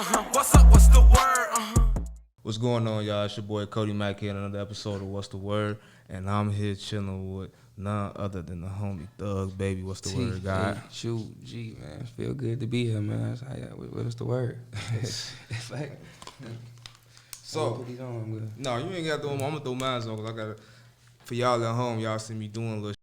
What's up, what's the word? What's going on, y'all? It's your boy Cody Mack here in another episode of What's the Word, and I'm here chilling with none other than the homie Thug Baby. What's the word, guy? Shoot, G, man. Feel good to be here, man. What's the word? Like, so, put these on, good. No, you ain't got to throw them. I'm gonna throw mine on because I gotta. For y'all at home, y'all see me doing a little shit.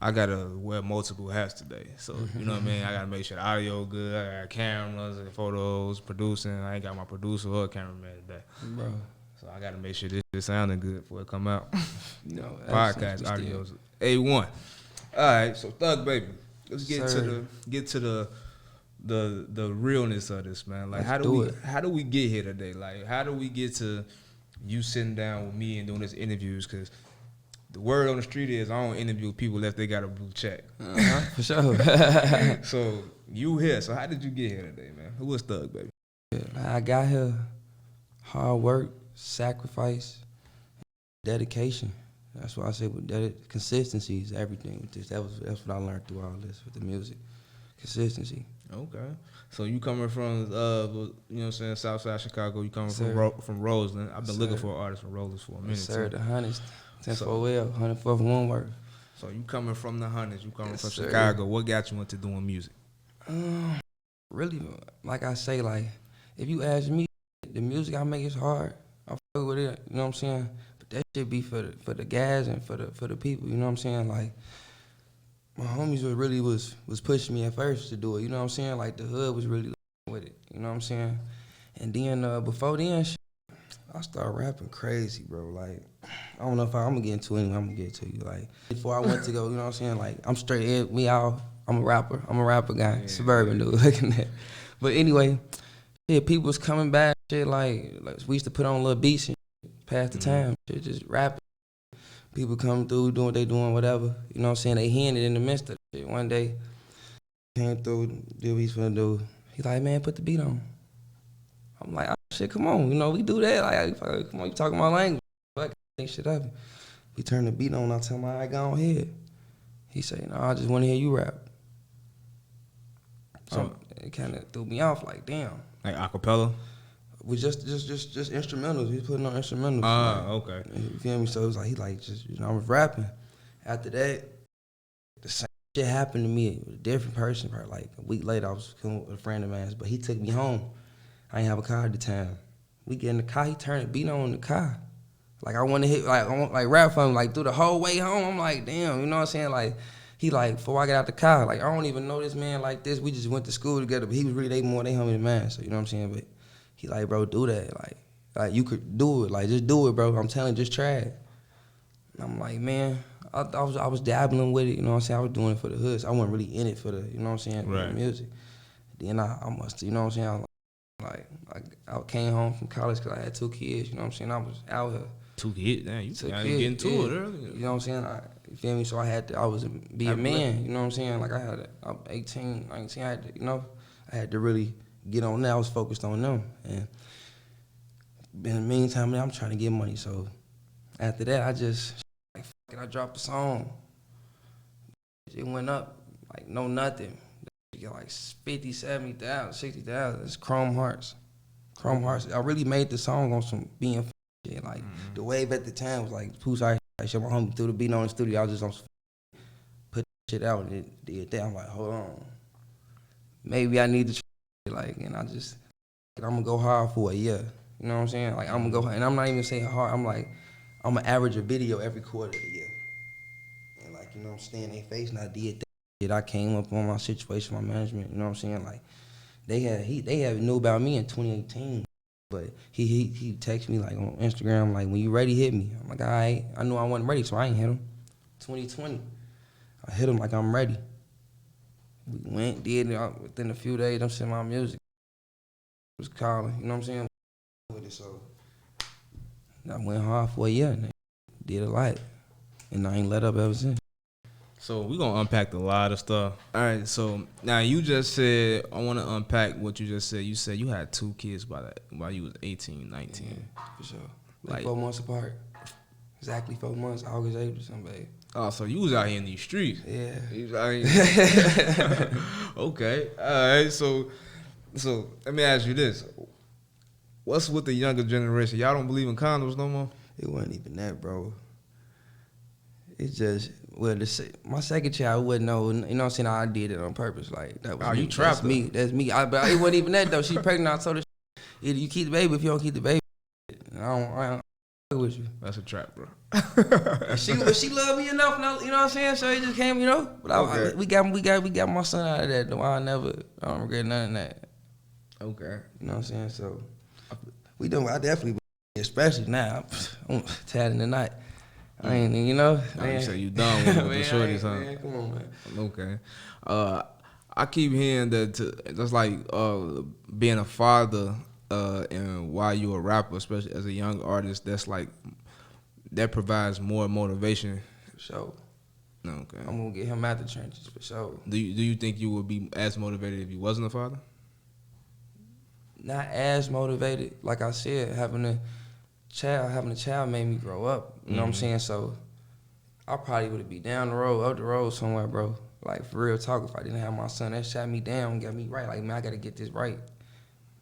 I gotta wear multiple hats today, so you know what I mean. I gotta make sure the audio good. I got cameras and photos, producing. I ain't got my producer or cameraman today, bro. So I gotta make sure this is sounding good before it come out. No, podcast audio's A1. All right, so Thug Baby, let's get to the realness of this, man. Like, how do we get here today? Like, how do we get to you sitting down with me and doing this interviews? Because the word on the street is I don't interview people unless they got a blue check. For sure. So you here? So how did you get here today, man? Who was Thug Baby? I got here, hard work, sacrifice, dedication. That's why I say with consistency is everything with this. That's what I learned through all this with the music. Consistency. Okay. So you coming from, you know what I'm saying, Southside Chicago. You coming from Roseland. I've been looking for an artist from Roseland for a minute. Sir, the Hundreds, 10-4L, 104 for one word. So you coming from the Hundreds. You coming from sir. Chicago. What got you into doing music? Really, like I say, like, if you ask me, the music I make is hard. I fuck with it, you know what I'm saying? But that shit be for the guys and for the people, you know what I'm saying? Like, my homies was pushing me at first to do it, you know what I'm saying? Like, the hood was really with it, you know what I'm saying? And then, before then, I started rapping crazy, bro. Like, I don't know if I'm gonna get into it anyway, I'm gonna get to you. Like, before I went to go, you know what I'm saying? Like, I'm straight in, I'm a rapper guy, yeah, suburban dude, looking at. But anyway, yeah, people was coming back, shit, like we used to put on little beats and pass the time, shit, just rapping. People come through, doing what they doing, whatever. You know what I'm saying? They hearing it in the midst of shit. One day, came through, did what he's finna do. He's like, man, put the beat on. I'm like, oh, shit, come on. You know, we do that. Like, come on, you talking my language. Fuck, think shit up. He turned the beat on, I tell him, all right, go ahead. He say, no, I just want to hear you rap. So it kind of threw me off, like, damn. Like acapella? We just instrumentals. We was putting on instrumentals. Okay. You feel me? So it was like, I was rapping. After that, the same shit happened to me with a different person. Probably like a week later, I was with a friend of mine, but he took me home. I didn't have a car at the time. We get in the car, he turned the beat on in the car. Like, I want to hit, like, I want, like, rap for him, like, through the whole way home. I'm like, damn, you know what I'm saying? Like, he like, before I got out the car, like, I don't even know this man like this. We just went to school together, but he was really they homie than mine, so you know what I'm saying? But he like, bro, do that. Like you could do it. Like, just do it, bro. I'm telling you, just try it. And I'm like, man, I was dabbling with it, you know what I'm saying? I was doing it for the hood, so I wasn't really in it for the, you know what I'm saying, right. For the music. Then I must, you know what I'm saying? I came home from college because I had 2 kids, you know what I'm saying? I was out here. 2 kids? Damn, you getting into it earlier. You know what I'm saying? You feel me? So I was be a man, you know what I'm saying? Like, I'm 18, 19, I had to really get on that. I was focused on them. And in the meantime, man, I'm trying to get money. So after that, I just, like, fuck it, I dropped a song. It went up, like, no nothing. You got like 50, 70,000, 60,000. It's Chrome Hearts. I really made the song on some being shit. Like, the wave at the time was like, Poosai, I showed my homie threw the beat on the studio. I was just on put shit out and it did that. I'm like, hold on. Maybe I need to like, and I'm gonna go hard for a year. You know what I'm saying? Like, I'm gonna go hard, and I'm not even saying hard. I'm like, I'm gonna average a video every quarter of the year. And like, you know, I'm staying in their face, and I did that shit. I came up on my situation, my management. You know what I'm saying? Like, they had knew about me in 2018, but he texted me like on Instagram, like, when you ready, hit me. I'm like, all right. I knew I wasn't ready, so I ain't hit him. 2020, I hit him like I'm ready. We went, did it within a few days. I'm sending my music. Was calling, you know what I'm saying? With it, so I went hard for a year and did a lot, and I ain't let up ever since. So we're gonna unpack a lot of stuff. All right, so now you just said, I want to unpack what you just said. You said you had 2 kids while you was 18, 19. Yeah, for sure. Like 4 months apart. Exactly 4 months, August 8th or something, babe. Oh, so you was out here in these streets. Yeah. You was out here. Okay. All right. So So let me ask you this: what's with the younger generation? Y'all don't believe in condoms no more? It wasn't even that, bro. It's just my second child wouldn't know. You know what I'm saying? I did it on purpose. Like that was me. You trapped That's me. That's me. But it wasn't even that though. She's pregnant. I told her, either you keep the baby, if you don't keep the baby, I don't with you. That's a trap, bro. She loved me enough, you know what I'm saying? So it just came, you know. But Okay. we got my son out of that though. I don't regret none of that. Okay. You know what I'm saying? So I definitely, especially now, I'm tired in the night. I ain't, you know. You say you done with the shorties, huh? Man, come on, man. Okay. I keep hearing that that's like being a father and while you're a rapper, especially as a young artist, that provides more motivation. For sure. Okay. I'm gonna get him out the trenches for sure. Do you think you would be as motivated if you wasn't a father? Not as motivated. Like I said, having a child made me grow up. You know what I'm saying? So I probably would be down the road, up the road somewhere, bro. Like, for real talk, if I didn't have my son, that shot me down, got me right. Like, man, I gotta get this right.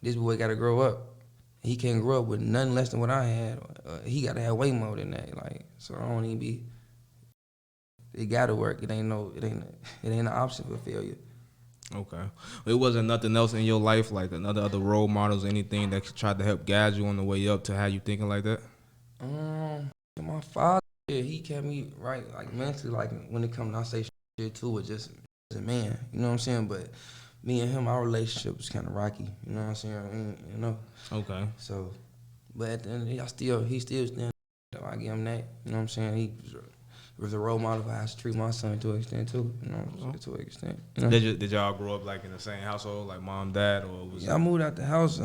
This boy gotta grow up. He can't grow up with nothing less than what I had. He gotta have way more than that. Like, so I don't even be. It gotta work. It ain't an option for failure. Okay. It wasn't nothing else in your life, like other role models, anything that tried to help guide you on the way up to how you thinking like that? My father, he kept me right, like mentally, like when it comes to I say shit too, with just as a man, you know what I'm saying? But me and him, our relationship was kind of rocky, you know what I'm saying? You know. Okay. So, but at the end of the day, he still standing. So I give him that, you know what I'm saying? He was a role model for how to treat my son to an extent too, you know, to an extent. You know? Did y'all grow up like in the same household, like mom, dad, or was I moved out the house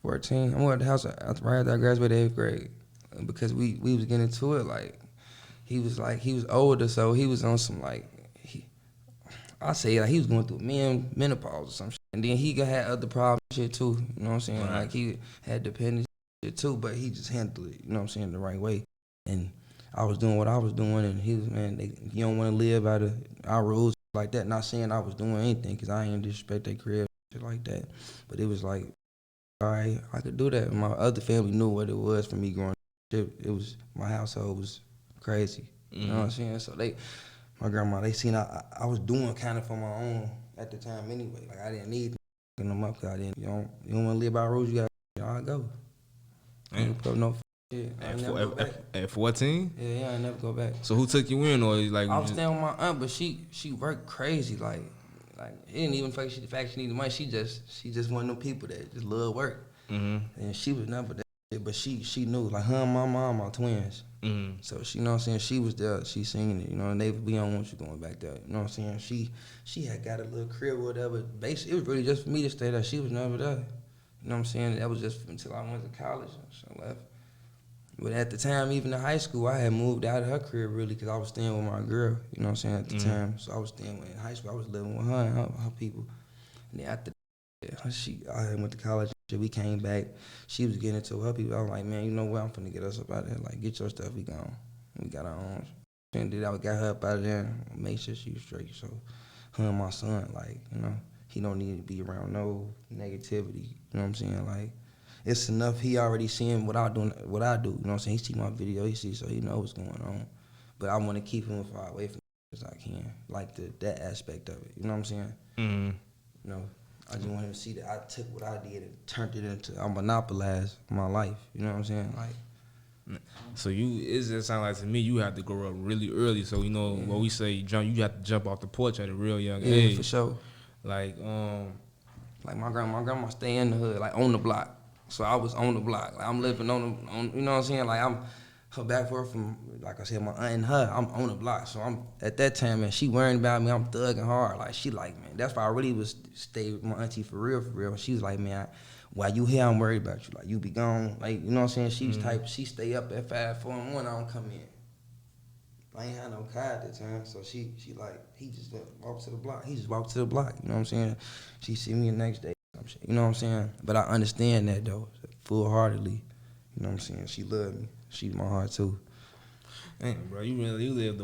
14. I moved out the house right after I graduated 8th grade because we was getting into it. Like he was older, so he was on some I say like he was going through menopause or some shit, and then he had other problems shit too. You know what I'm saying? Right. Like he had dependence shit too, but he just handled it. You know what I'm saying? The right way. And I was doing what I was doing, and he was you don't want to live out of our rules like that. Not saying I was doing anything, cause I ain't disrespect their career shit like that, but it was like, all right, I could do that. And my other family knew what it was for me growing up. It was my household was crazy. You know what I'm saying? So my grandma, they seen I was doing kind of for my own at the time anyway. Like I didn't need them up, cause you don't want to live by rules. You gotta go. I ain't put no. Yeah, at 14? Yeah, I never go back. So who took you in, or like? I was staying with my aunt, but she worked crazy. Like it didn't even the fact she needed money. She just one of them people that just love work. Mm-hmm. And she was never that shit, but she knew. Like her and my mom are twins. Mm-hmm. So she, you know what I'm saying, she was there. She seen it, you know. And we don't want you going back there. You know what I'm saying? She had got a little crib or whatever. Basically, it was really just for me to stay there. She was never there. You know what I'm saying? That was just until I went to college and so left. But at the time, even in high school, I had moved out of her crib really because I was staying with my girl, you know what I'm saying, at the time. So I was staying in high school. I was living with her and her people. And then after that, I went to college. We came back. She was getting into her people. I was like, man, you know what? I'm finna get us up out of here. Like, get your stuff. We gone. We got our own. And then I got her up out of there and made sure she was straight. So her and my son, like, you know, he don't need to be around no negativity. You know what I'm saying? Like, it's enough he already seeing what I do, you know what I'm saying? He see my video, so he know what's going on. But I want to keep him as far away from as I can, like that aspect of it, you know what I'm saying? Mm-hmm. You know, I just want him to see that I took what I did and turned it into, I monopolized my life, you know what I'm saying? Like, so it just sound like to me you have to grow up really early. So you know what we say, you have to jump off the porch at a real young age. Yeah, for sure. Like my grandma stay in the hood, like on the block. So I was on the block. Like I'm living on you know what I'm saying? Like I'm her back for from, like I said, my aunt and her, I'm on the block. So I'm at that time, man, she worrying about me, I'm thugging hard. Like she like, man, that's why I really was stay with my auntie for real. And she was like, man, while you here, I'm worried about you. Like you be gone. Like, you know what I'm saying? She was she stay up at 5, 4 in the morning, I don't come in. I ain't had no car at the time, so she like, he just walked to the block. He just walked to the block, you know what I'm saying? She see me the next day. You know what I'm saying? But I understand that though, full-heartedly. You know what I'm saying? She loved me. She's my heart too. Damn, bro, you lived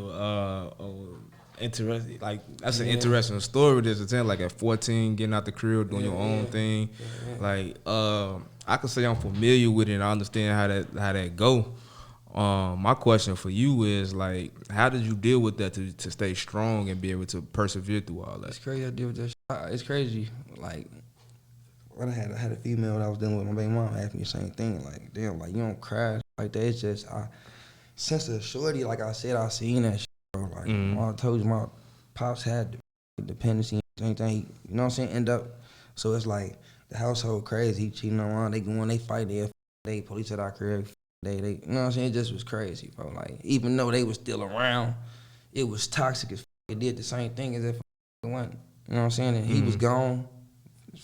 interesting. Like that's an interesting story. There's a time like at 14, getting out the crib, doing your own thing. Like I could say I'm familiar with it and I understand how that go. My question for you is like, how did you deal with that to stay strong and be able to persevere through all that? It's crazy I deal with that shit. It's crazy. Like when I had a female that I was dealing with, my baby mom asked me the same thing. Like, damn, like you don't cry like that. It's just since the shorty, like I said, I seen that shit, bro. Like I told you, my pops had dependency and anything. You know what I'm saying? End up, so it's like the household crazy. He cheating on her. They going, they fight. They police at our crib. They, you know what I'm saying? It just was crazy, bro. Like even though they was still around, it was toxic as. It did the same thing as if it wasn't. You know what I'm saying? And he was gone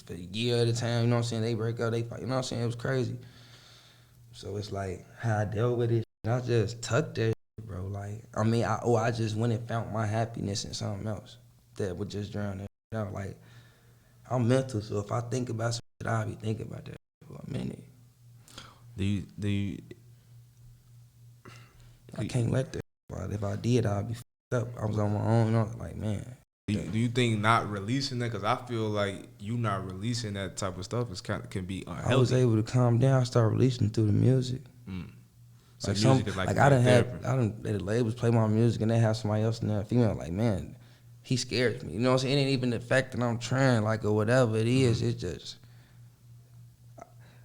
for a year at a time. You know what I'm saying? They break up. They fight. You know what I'm saying? It was crazy. So it's like how I dealt with it. I just tucked that shit, bro. Like, I mean, I just went and found my happiness in something else that would just drown that shit out. Like, I'm mental, so if I think about some shit, I'll be thinking about that for a minute. I can't let that. But if I did, I'd be fucked up. I was on my own. You know, like, man. Do you think not releasing that? Because I feel like you not releasing that type of stuff can be unhealthy. I was able to calm down. I started releasing through the music. So like music is like I done the labels play my music and they have somebody else in there, female, like, man, he scares me. You know what I'm saying? It ain't even the fact that I'm trying, like, or whatever it is. It's just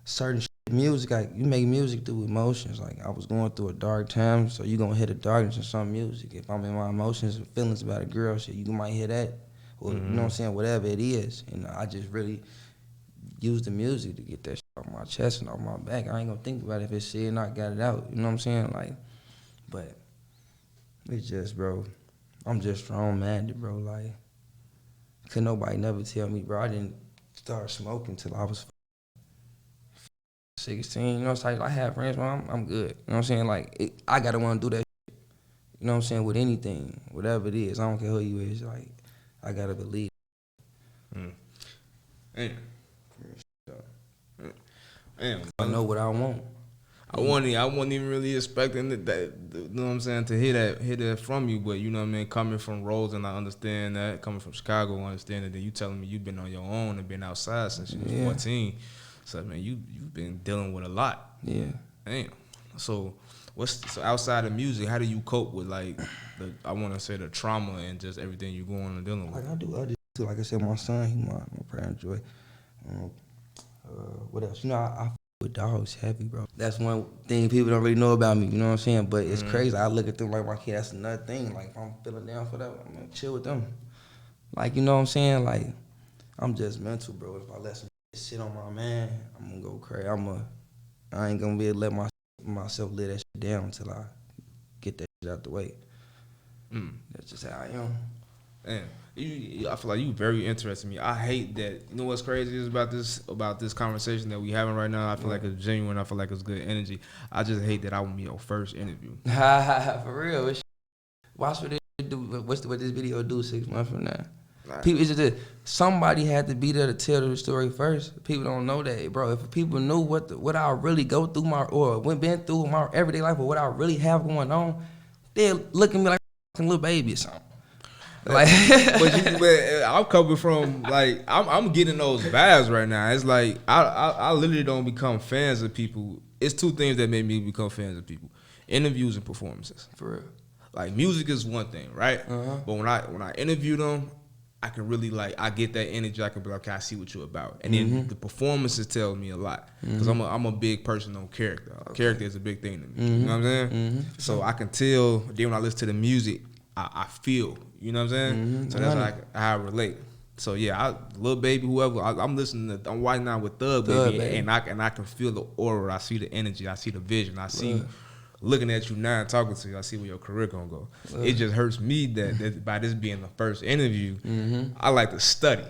certain shit, music, like, you make music through emotions. Like, I was going through a dark time, so you gonna hear the darkness in some music. If I'm in my emotions and feelings about a girl, shit, you might hear that. Or, you know what I'm saying, whatever it is. And I just really use the music to get that shit off my chest and off my back. I ain't gonna think about it if it's shit and I got it out. You know what I'm saying? Like, but it's just, bro, I'm just strong-minded, bro. Like, could nobody never tell me, bro, I didn't start smoking till I was 16. You know, it's like I have friends, bro, I'm good. You know what I'm saying? Like, I gotta wanna do that shit. You know what I'm saying? With anything, whatever it is. I don't care who you is. Like, I gotta believe. Damn, I know what I want. I wasn't even really expecting that, you know what I'm saying, to hear that from you, but you know what I mean, coming from Rhodes, and I understand that, coming from Chicago, I understand that, then you telling me you've been on your own and been outside since you was 14. So man, you've been dealing with a lot. Yeah. Damn. So outside of music, how do you cope with like I wanna say the trauma and just everything you going and dealing with? Like I do other too. Like I said, my son, he my pride and joy. What else? You know, I with dogs heavy, bro. That's one thing people don't really know about me, you know what I'm saying? But it's crazy. I look at them like my kid, that's another thing. Like, if I'm feeling down for that, I'm gonna chill with them. Like, you know what I'm saying? Like, I'm just mental, bro. If I let some shit on my man, I'm gonna go crazy. I ain't gonna be able to let myself lay that shit down until I get that shit out the way. That's just how I am. Damn. I feel like you very interested in me. I hate that. You know what's crazy is about this conversation that we having right now. I feel like it's genuine. I feel like it's good energy. I just hate that I won't be your first interview. For real. Watch what they do. What this video do 6 months from now. Right. People, it's just somebody had to be there to tell the story first. People don't know that, bro. If people knew what I really go through been through my everyday life, or what I really have going on, they'll look at me like a little baby or something. Like, but I'm coming from like I'm getting those vibes right now. It's like I literally don't become fans of people. It's two things that made me become fans of people: interviews and performances. For real. Like music is one thing, right? But when I interview them, I can really I get that energy. I can be like, okay, I see what you're about, and then the performances tell me a lot because I'm a big person on character. Okay. Character is a big thing to me. You know what I'm saying? So I can tell. Then when I listen to the music, I feel. You know what I'm saying? So that's how I relate. So yeah, Lil Baby, whoever, I'm listening to, I'm riding out with Thug Baby, and I can feel the aura. I see the energy. I see the vision. I see looking at you now and talking to you. I see where your career gonna go. It just hurts me that by this being the first interview, I like to study.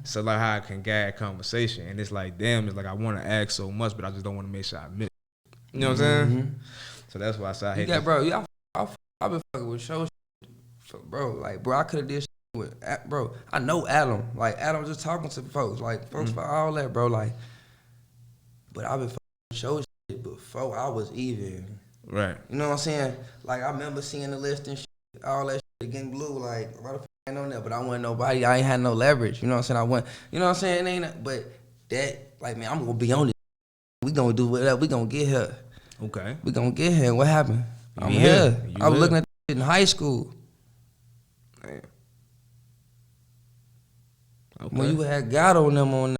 So like how I can guide conversation, and it's like damn, it's like I want to ask so much, but I just don't want to make sure I miss. You know what I'm saying? So that's why I say I hate. Yeah, bro. Yeah, I've been fucking with shows. Bro, like, bro, I could have did shit with, bro, I know Adam. Like, Adam just talking to folks. Like, folks for all that, bro. Like, but I've been fucking with show shit before I was even. Right. You know what I'm saying? Like, I remember seeing the list and shit, all that shit. getting blue, like, why the fuck I ain't on that? But I wasn't nobody. I ain't had no leverage. You know what I'm saying? I wasn't, you know what I'm saying? It ain't, but that, like, man, I'm gonna be on it. We gonna do whatever. We gonna get here. Okay. We gonna get here. What happened? I'm here. here. You I was here. looking at that shit in high school. Man. When Okay. you had Gatto and them on that.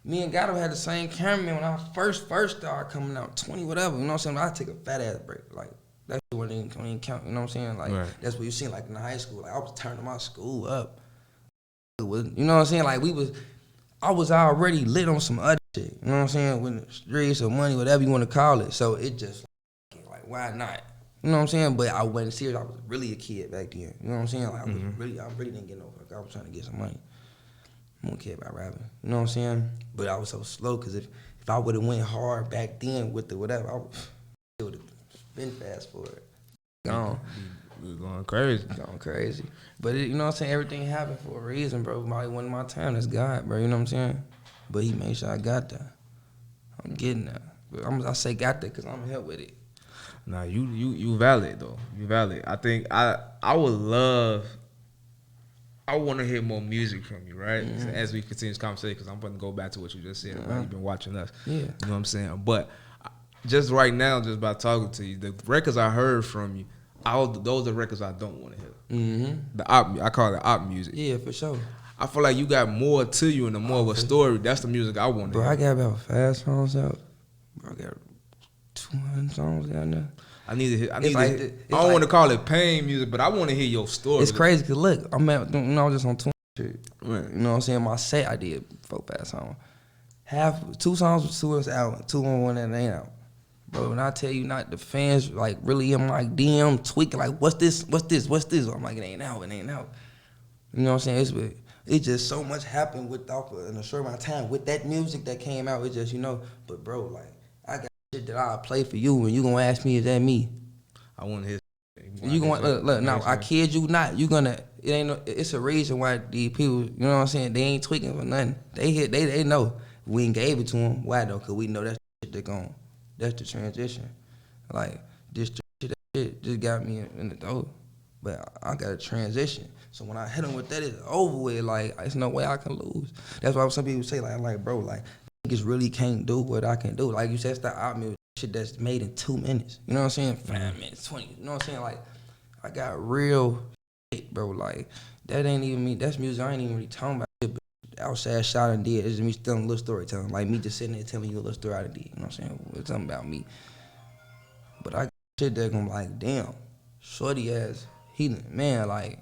Me and Gatto had the same cameraman when I first started coming out, 20 whatever. You know what I'm saying? I take a fat ass break. Like, that shit wouldn't even count. You know what I'm saying? Like, Right. that's what you seen, like, in high school. Like, I was turning my school up. You know what I'm saying? Like, I was already lit on some other shit. You know what I'm saying? With the streets or money, whatever you want to call it. So it just, like, why not? You know what I'm saying? But I wasn't serious. I was really a kid back then. You know what I'm saying? Like, I really didn't get no fuck. I was trying to get some money. I don't care about rapping. You know what I'm saying? But I was so slow because if I would have went hard back then with the whatever, I would have been fast for it. Gone. We going crazy. Going crazy. But you know what I'm saying? Everything happened for a reason, bro. Probably wasn't my time. That's God, bro. You know what I'm saying? But he made sure I got there. I'm getting there. But I say got there because I'm here with it. Nah, you valid though. You valid. I think I would love. I want to hear more music from you, right? As we continue this conversation, because I'm going to go back to what you just said about you've been watching us. Yeah. You know what I'm saying? But just right now, just by talking to you, the records I heard from you, those are records I don't want to hear. The I call it op music. Yeah, for sure. I feel like you got more to you and more of a story. That's the music I want to Bro, hear. I got about 5 songs out. Bro, I got 200 songs down there. I need to hear. I don't like- want to call it pain music, but I want to hear your story. It's crazy because look, I was just on 2 shit. Right. You know what I'm saying? My set I did 4, 5 songs. 2 songs with 2 is out, 2 on 1 that ain't out. Bro, when I tell you not the fans like really in my DM tweaking like what's this? I'm like it ain't out. You know what I'm saying? It's just so much happened in a short amount of time with that music that came out. It's just but bro, like I got shit that I'll play for you and you gonna ask me is that me? I want to hear. You gonna look now? I kid you not. You gonna it's a reason why these people, you know what I'm saying? They ain't tweaking for nothing. They know we ain't gave it to them. Why though? Cause we know that's the shit they gon'. That's the transition. Like this shit just got me in the door, but I got a transition. So when I hit them with that, it's over with. Like there's no way I can lose. That's why some people say like bro, like niggas really can't do what I can do. Like you said, it's the op music shit that's made in 2 minutes. You know what I'm saying? 5 minutes, 20. You know what I'm saying? Like I got real shit, bro. Like that ain't even me. That's music I ain't even really talking about. Shit, but outside shot and did. It's just me telling a little storytelling. Like me just sitting there telling you a little story I did. You know what I'm saying? It's something about me. But I got shit that gonna like, damn, shorty ass, man, like,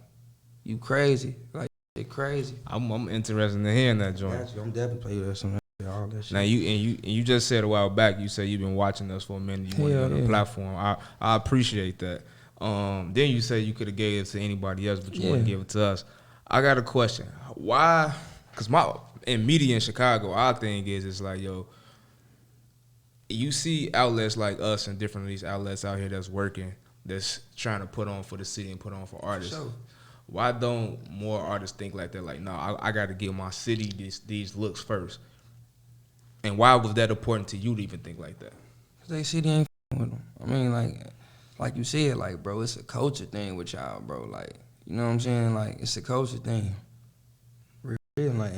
you crazy. Like, shit crazy. I'm interested in hearing that joint. I'm definitely play that some all that shit. Now you just said a while back. You said you've been watching us for a minute. You want to on the platform. I appreciate that. Then you said you could have gave it to anybody else, but you want to give it to us. I got a question. Why? Because in media in Chicago, our thing is it's like, yo, you see outlets like us and different of these outlets out here that's working, that's trying to put on for the city and put on for artists. Sure. Why don't more artists think like that? Like, no, I got to give my city these looks first. And why was that important to you to even think like that? Cause they city ain't with them. I mean, like you said, like, bro, it's a culture thing with y'all, bro. Like, you know what I'm saying? Like, it's a culture thing. Real, like,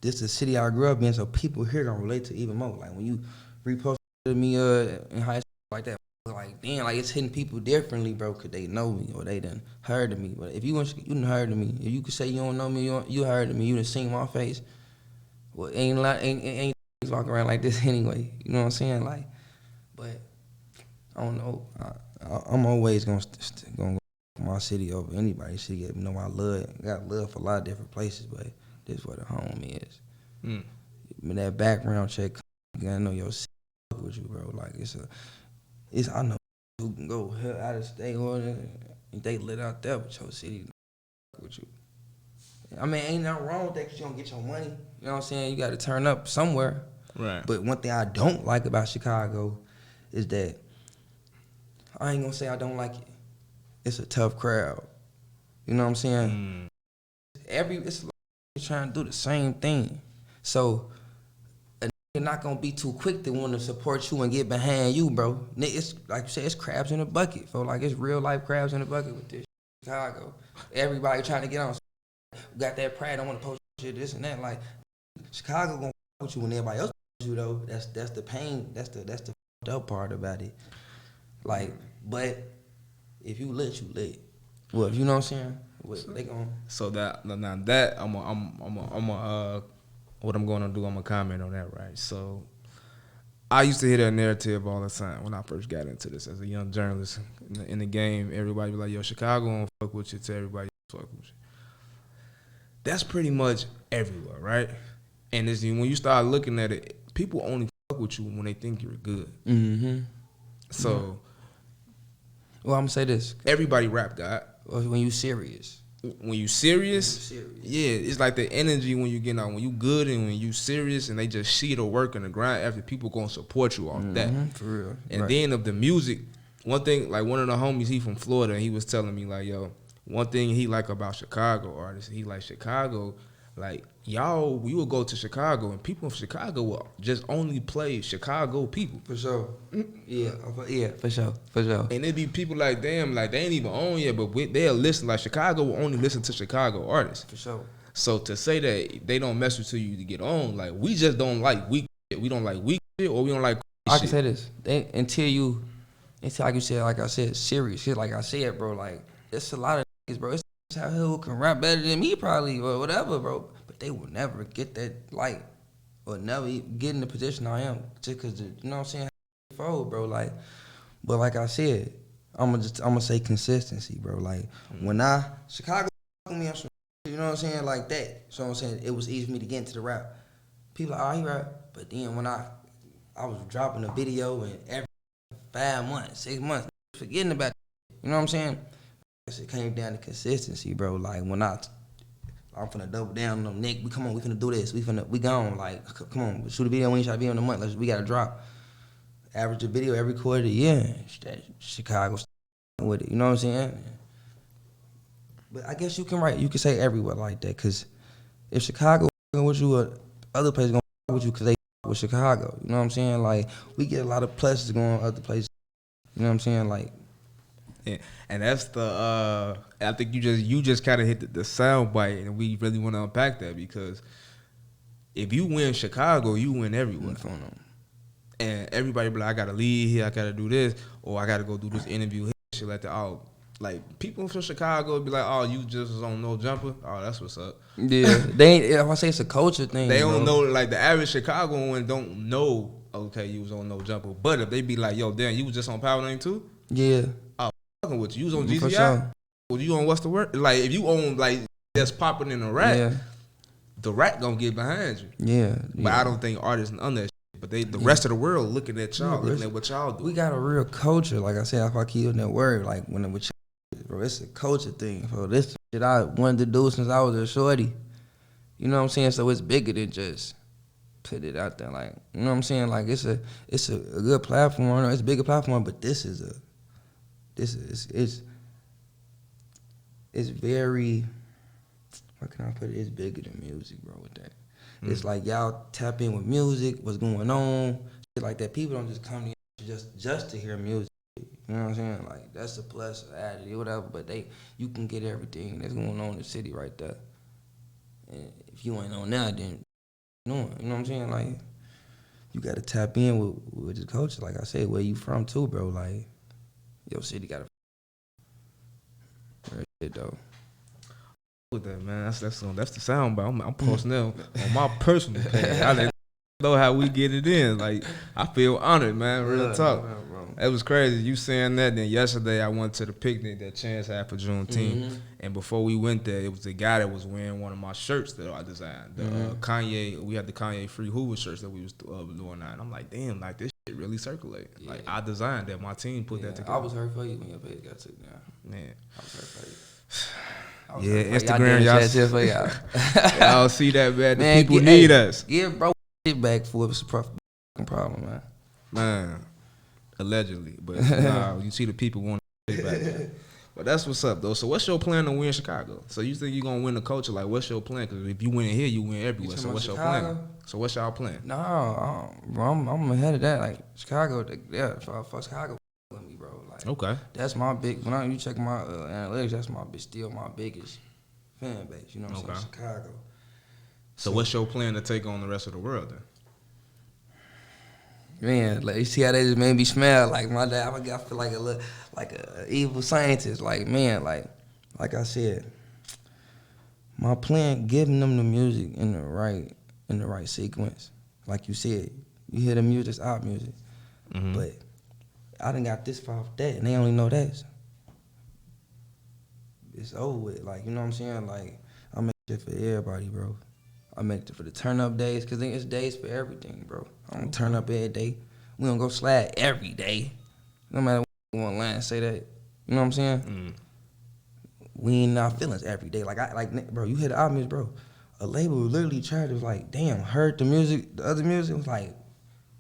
this the city I grew up in, so people here gonna relate to even more. Like, when you repost me in high school like that, like, damn, like, it's hitting people differently, bro, because they know me or they done heard of me. But if you done heard of me, if you could say you don't know me, you heard of me, you done seen my face, well, ain't walking around like this anyway. You know what I'm saying? Like, but I don't know. I'm always gonna go for my city over anybody's city. You know, I got love for a lot of different places, but this is where the home is. When that background check, you gotta know your city with you, bro. Like it's I know who can go out of state or they lit out there, but your city with you. I mean, ain't nothing wrong with that because you don't get your money. You know what I'm saying? You got to turn up somewhere. Right. But one thing I don't like about Chicago is that I ain't gonna say I don't like it. It's a tough crowd. You know what I'm saying? It's like trying to do the same thing. So a nigga not gonna be too quick to want to support you and get behind you, bro. It's like you said, it's crabs in a bucket. So like it's real life crabs in a bucket with this. Chicago. Everybody trying to get on. Got that pride. Don't want to post shit, this and that. Like Chicago gonna with you when everybody else with you though. That's the pain. That's the fucked up part about it. Like, but if you lit, you lit. Well, you know what I'm saying? They gon' So that now that what I'm gonna do, I'm gonna comment on that, right? So I used to hear that narrative all the time when I first got into this as a young journalist in the game. Everybody be like, "Yo, Chicago don't fuck with you," to everybody else fuck with you. That's pretty much everywhere, right? And when you start looking at it, people only fuck with you when they think you're good. Mm-hmm. So, well, I'm gonna say this: everybody rap God. When you serious. When you serious, yeah, it's like the energy when you get out. When you good and when you serious, and they just see the work and the grind after, people gonna support you on that. For real. And then of the music, one thing, like one of the homies, he from Florida, and he was telling me like, yo, one thing he like about Chicago artists, he like Chicago, like y'all, we would go to Chicago and people from Chicago will just only play Chicago people. For sure. Yeah, for sure. And it'd be people like, damn, like they ain't even on yet, but they'll listen, like Chicago will only listen to Chicago artists. For sure. So to say that they don't mess with you to get on, like we just don't like weak shit. We don't like weak shit, or we don't like I shit. can say this. Until like you said, like I said, serious shit, like I said, bro, like it's a lot of niggas, bro. It's out here who can rap better than me probably or whatever, bro. But they will never get that light or never get in the position I am just because, you know what I'm saying, forward, bro. Like, but like I said, I'm gonna say consistency, bro. Like when Chicago me on some, you know what I'm saying, like that. So I'm saying it was easy for me to get into the rap. People like, oh, he rap. But then when I was dropping a video and every 5 months, 6 months, forgetting about it, you know what I'm saying? It came down to consistency, bro. Like when I'm finna double down on them, Nick. We finna do this. We gone. Like, come on, we shoot a video. We ain't shot a video in a month. We gotta drop. Average a video every quarter. Yeah, Chicago with it. You know what I'm saying? But I guess you can say everywhere like that. Cause if Chicago with you, other places gonna with you because they with Chicago. You know what I'm saying? Like we get a lot of pluses going other places. You know what I'm saying? Like. Yeah. And that's the I think you just kind of hit the sound bite, and we really want to unpack that because if you win Chicago, you win everywhere. And everybody be like, I gotta leave here, I gotta do this, or I gotta go do this interview here, shit like that. Oh, like people from Chicago be like, oh, you just was on No Jumper. Oh, that's what's up. Yeah, they ain't. If I say it's a culture thing, they don't know. Like the average Chicagoan don't know. Okay, you was on No Jumper, but if they be like, yo, damn, you was just on Power 92. Yeah. With you was on GCI, for sure. Was you on What's the Word? Like if you own like that's popping in the rap, the rap gonna get behind you. Yeah, but I don't think artists on that shit. But the rest of the world looking at y'all, looking at what y'all do. We got a real culture, like I said. If I keep using that word, like when with y'all, bro, it's a culture thing. So this shit I wanted to do since I was a shorty. You know what I'm saying? So it's bigger than just put it out there. Like you know what I'm saying? Like it's a good platform. It's a bigger platform, but it's very, how can I put it? It's bigger than music, bro, with that. It's like y'all tap in with music, what's going on, shit like that. People don't just come to you just to hear music. You know what I'm saying? Like that's a plus, added, whatever, but you can get everything that's going on in the city right there. And if you ain't on that, then you know what I'm saying? Like you gotta tap in with the culture, like I said, where you from too, bro. Like your city got a shit though. With that, man, that's the soundbite. I'm posting that on my personal page. I didn't know how we get it in. Like I feel honored, man. Real talk. It was crazy. You saying that. Then yesterday I went to the picnic that Chance had for Juneteenth, and before we went there, it was the guy that was wearing one of my shirts that I designed. The Kanye. We had the Kanye Free Hoover shirts that we was doing that. And I'm like, damn, like this shit really circulate. Yeah. Like I designed that. My team put that together. I was hurt for you when your page got took down. Man, I was hurt for you. Yeah, Instagram, y'all see that, man. The people need us. Yeah, bro, shit back for it's a problem, man. Man, allegedly, but nah, you see the people want to get back. But that's what's up, though. So what's your plan to win Chicago? So you think you're going to win the culture? Like, what's your plan? Because if you win here, you win everywhere. So what's your plan? So what's y'all plan? No, bro, I'm ahead of that. Like, Chicago, yeah, for Chicago with me, bro. Like, Okay. That's my big. When you check my analytics, that's still my biggest fan base. You know what I'm saying? Chicago. So what's your plan to take on the rest of the world then? Man, like you see how they just made me smell like my dad. I feel like a evil scientist. Like man, like I said, my plan, giving them the music in the right sequence. Like you said, you hear the music, it's our music. Mm-hmm. But I done got this far off that, and they only know that. It's over with. Like, you know what I'm saying? Like, I make shit for everybody, bro. I make it for the turn-up days, because it's days for everything, bro. I don't turn up every day. We don't go slide every day. No matter what one line say that. You know what I'm saying? Mm. We ain't in our feelings every day. Bro, you hear the albums, bro. A label literally tried to, like, damn, heard the music, the other music, was like,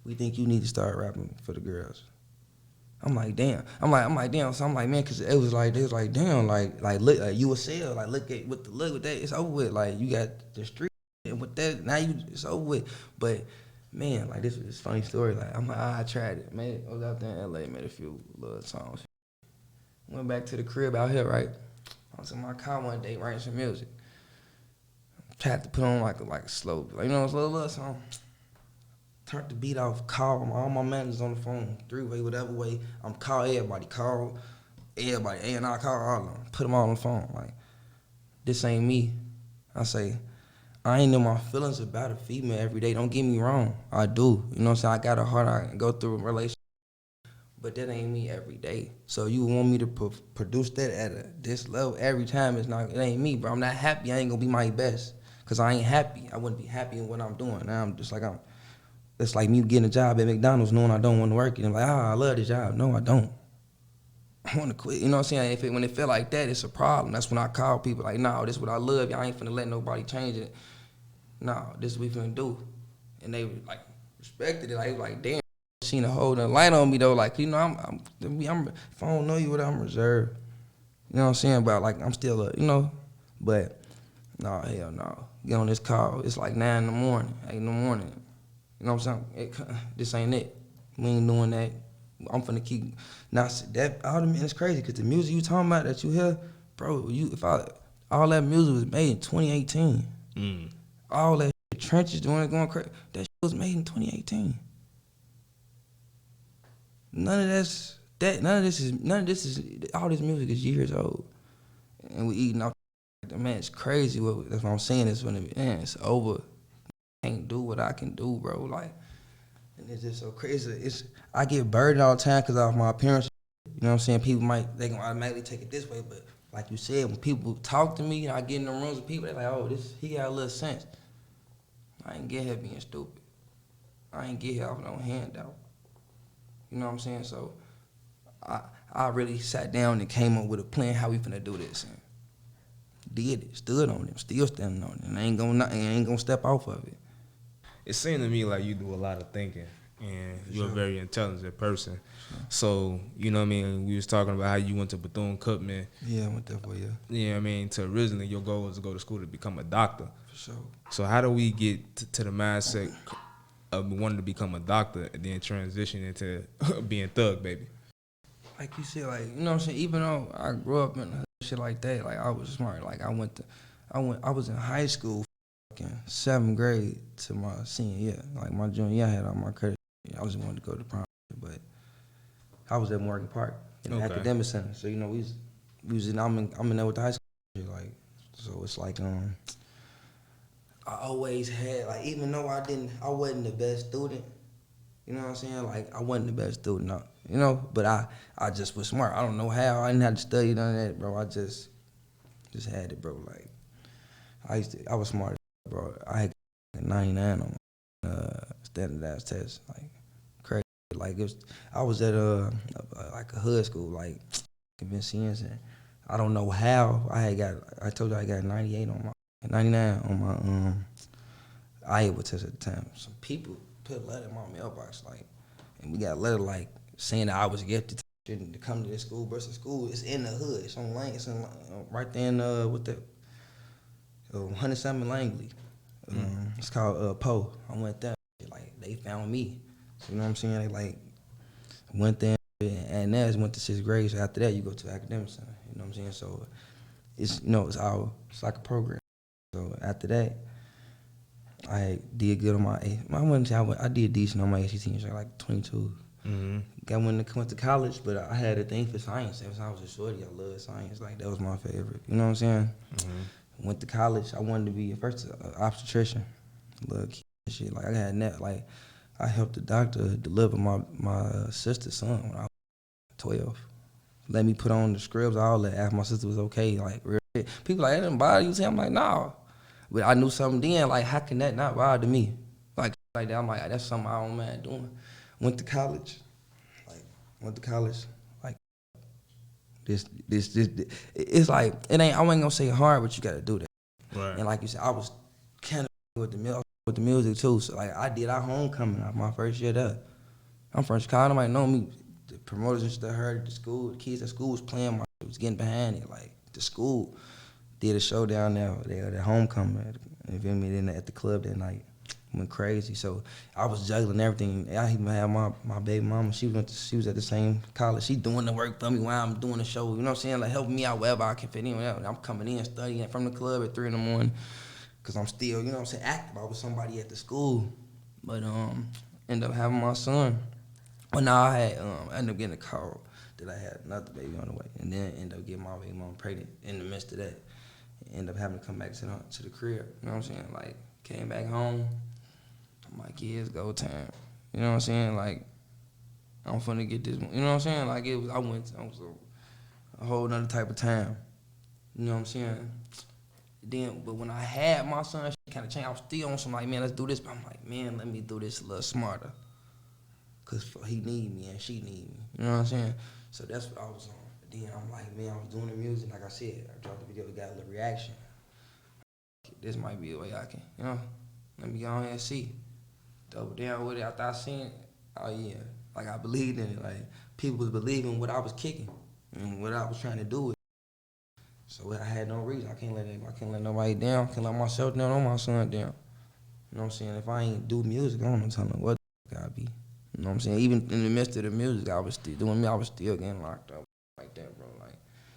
we think you need to start rapping for the girls. I'm like, damn. I'm like, damn. So I'm like, man, because they was like, damn, look, you a sell. Like, look with that. It's over with. Like, you got the street, and with that, now it's over with. But, man, like, this was a funny story. Like, I'm like, I tried it. Man, I was out there in L.A., made a few little songs. Went back to the crib out here, right? I was in my car one day writing some music. Tried to put on like a slow, like, you know, a little song. Turned the beat off, call all my managers on the phone, three-way, whatever way. I'm call everybody, A&R, call all of them. Put them all on the phone. Like, this ain't me. I say, I ain't know my feelings about a female every day. Don't get me wrong. I do. You know what I'm saying? I got a heart. I go through a relationship. But that ain't me every day. So you want me to produce that at this level every time? It ain't me, bro. I'm not happy. I ain't gonna be my best. Because I ain't happy. I wouldn't be happy in what I'm doing. Now I'm just like, it's like me getting a job at McDonald's knowing I don't want to work. And I'm like, I love this job. No, I don't. I want to quit. You know what I'm saying? When it feel like that, it's a problem. That's when I call people like, no, this is what I love. Y'all ain't finna let nobody change it. No, this is what we finna do. And they like respected it. Like, damn, seen a whole nother light on me though. Like, you know, I'm if I don't know you, I'm reserved. You know what I'm saying? But like, I'm still you know. But no, hell no. Get on this call. It's like 9 in the morning, 8 in the morning. You know what I'm saying? This ain't it. We ain't doing that. I'm finna keep. Now that all the it's crazy because the music you talking about that you hear, bro. All that music was made in 2018. Mm. All that trenches doing it going crazy. That shit was made in 2018. None of this is. All this music is years old, and we eating off. Man, it's crazy. That's what I'm saying. It's when it's over. Can't do what I can do, bro. Like, and it's just so crazy. I get burdened all the time because of my appearance. You know what I'm saying? People they can automatically take it this way, but like you said, when people talk to me, I get in the rooms with people. They're like, "Oh, he got a little sense." I ain't get here being stupid. I ain't get here off no handout. You know what I'm saying? So I really sat down and came up with a plan how we finna do this. And did it, stood on it, still standing on it, and I ain't gonna step off of it. It seemed to me like you do a lot of thinking, and you're a very intelligent person. Sure. So, you know what I mean? We was talking about how you went to Bethune-Cookman. Yeah, I went there for you. You know what I mean? To originally, your goal was to go to school to become a doctor. For sure. So how do we get to the mindset of wanting to become a doctor and then transition into being thug, baby? Like you said, like, you know what I'm saying? Even though I grew up in shit like that, like, I was smart. Like, I was in high school, 7th grade to my senior year. Like, my junior year, I had all my credit. I just wanted to go to prom, but I was at Morgan Park in the academic center. So, you know, I'm in there with the high school. Like, so it's like, I always had, like, even though I wasn't the best student, you know what I'm saying? Like, I wasn't the best student, you know, but I just was smart. I don't know how. I didn't have to study none of that, bro. I just had it, bro. Like, I was smart, bro. I had 99 on my standardized test, like, crazy. Like, I was at like a hood school, like, Vincennes, and I don't know how I told you I got 99 on my Iowa test at the time. Some people put a letter in my mailbox, like, and we got a letter, like, saying that I was gifted to come to this school versus school. It's in the hood. It's on Lang. It's right there in with the 107 Langley. It's called Poe. I went there. Like, they found me. So, you know what I'm saying? They like went there. And then went to 6th grade. So after that, you go to academic center. You know what I'm saying? So it's it's like a program. So after that, I did good on I did decent on my ACT, so like 22. Mm-hmm. Went to college, but I had a thing for science. Ever since I was a shorty, I loved science. Like, that was my favorite. You know what I'm saying? Mm-hmm. Went to college. I wanted to be first an obstetrician. Little kid and shit. Like, I helped the doctor deliver my sister's son when I was 12. Let me put on the scripts, all that, ask my sister was okay. Like, real shit. People like, that didn't bother you? I'm like, nah. But I knew something then, like, how can that not bother me? Like that, I'm like, that's something I don't mind doing. Went to college. Like, this, it's like, I ain't gonna say hard, but you gotta do that. Right. And like you said, I was kind of with the music too. So, like, I did our homecoming my first year there. I'm from Chicago, nobody know me. The promoters and stuff heard the kids at school was playing, was getting behind it. Like, the school did a show down there, their homecoming, you feel me? Then at the club that night, went crazy. So I was juggling everything. I even had my baby mama. She was at the same college. She doing the work for me while I'm doing the show. You know what I'm saying? Like, helping me out wherever I can fit in. I'm coming in studying from the club at 3 in the morning, cause I'm still, you know what I'm saying, active. I was somebody at the school, but ended up having my son. Well, now I ended up getting a call that I had another baby on the way, and then ended up getting my baby mama pregnant in the midst of that. End up having to come back to the crib. You know what I'm saying? Like, came back home. I'm like, yeah, it's go time. You know what I'm saying? Like, I'm finna get this one. You know what I'm saying? Like, I was a whole nother type of time. You know what I'm saying? But when I had my son, shit kind of changed. I was still on some, like, man, let's do this. But I'm like, man, let me do this a little smarter. Cause he need me and she need me. You know what I'm saying? So that's what I was on. Then I'm like, man, I was doing the music. Like I said, I dropped the video, got a little reaction. This might be a way I can, you know, let me go on here and see. Double down with it. After I seen it, oh yeah, like, I believed in it. Like, people was believing what I was kicking and what I was trying to do with it. So I had no reason. I can't let nobody down. I can't let myself down or my son down. You know what I'm saying? If I ain't do music, I don't know telling what the I be. You know what I'm saying? Even in the midst of the music, I was still doing me. I was still getting locked up like that, bro. Like,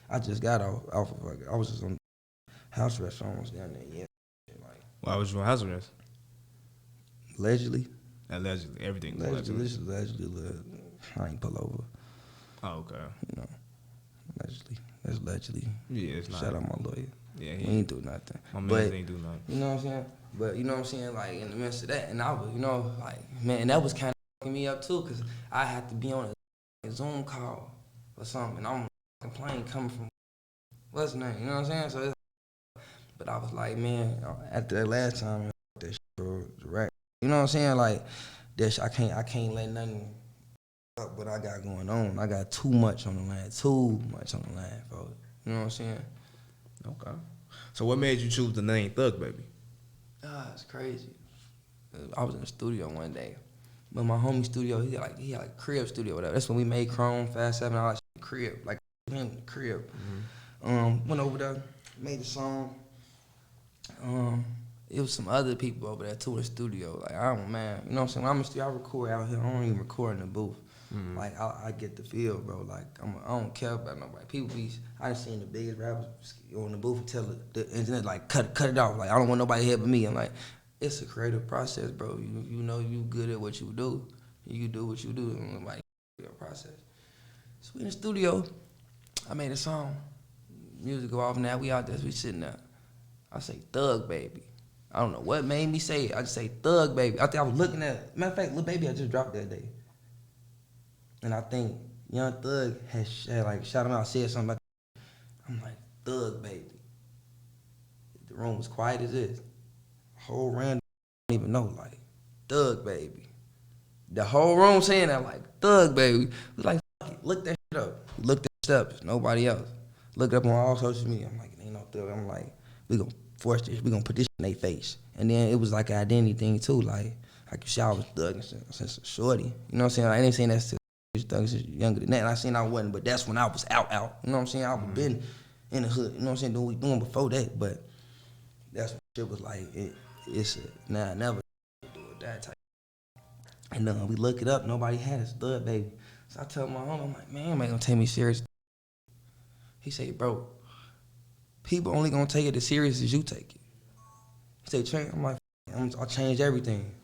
I just got off of, like, I was just on house arrest almost down there. Yeah. Like, why was you on house arrest? Allegedly. Everything. Allegedly. I ain't pull over. Oh, okay. You know, allegedly. That's allegedly. Yeah, it's not. Shout out my lawyer. Yeah, he ain't do nothing. My man ain't do nothing. You know what I'm saying? But you know what I'm saying? Like, in the midst of that, and I was, you know, like, man, that was kind of fucking me up too, cause I had to be on a Zoom call or something, and I'm complaining coming from what's the name? You know what I'm saying? So, but I was like, man, after that last time, that shit was right. You know what I'm saying? Like, that shit, I can't let nothing up what I got going on. I got too much on the line, folks. You know what I'm saying? Okay. So what made you choose the name Thug Baby? It's crazy. I was in the studio one day, but my homie studio, he had like a crib studio, whatever. That's when we made Chrome, Fast 7, all that shit, crib, like in the crib. Mm-hmm. Went over there, made the song. It was some other people over there too in the studio. Like, I don't, man, you know what I'm saying? When I'm in the studio, I record out here. I don't even record in the booth. Mm-hmm. Like, I get the feel, bro. Like, I don't care about nobody. People I done seen the biggest rappers on the booth and tell the internet, like, cut it off. Like, I don't want nobody here but me. I'm like, it's a creative process, bro. You know you good at what you do. You do what you do. And like, it's a process. So we in the studio. I made a song. Music go off now. We out there. We sitting there. I say, Thug Baby. I don't know what made me say it. I just say, Thug Baby. I think I was looking at, matter of fact, Lil Baby I just dropped that day. And I think Young Thug had like shot him out, said something about that. I'm like, Thug Baby. The room was quiet as this. Whole random, I don't even know, like, Thug Baby. The whole room saying that, like, Thug Baby. It was like, fuck it, look that shit up. Look that shit up, nobody else. Look it up on all social media. I'm like, it ain't no Thug. I'm like, we gonna force this, we gonna put this in their face. And then it was like an identity thing too, like you see, I was thugging since a shorty. You know what I'm saying? I ain't saying that's thugging since younger than that. And I seen I wasn't, but that's when I was out. You know what I'm saying? I've been in the hood, you know what I'm saying, doing what we doing before that, but that's when shit was like, nah, I never do it that type. And we look it up, nobody had it, Thug Baby. So I tell my homie, I'm like, man, you ain't gonna take me serious. He say, bro, people only gonna take it as serious as you take it. He say, Trent, I'm like, I changed everything.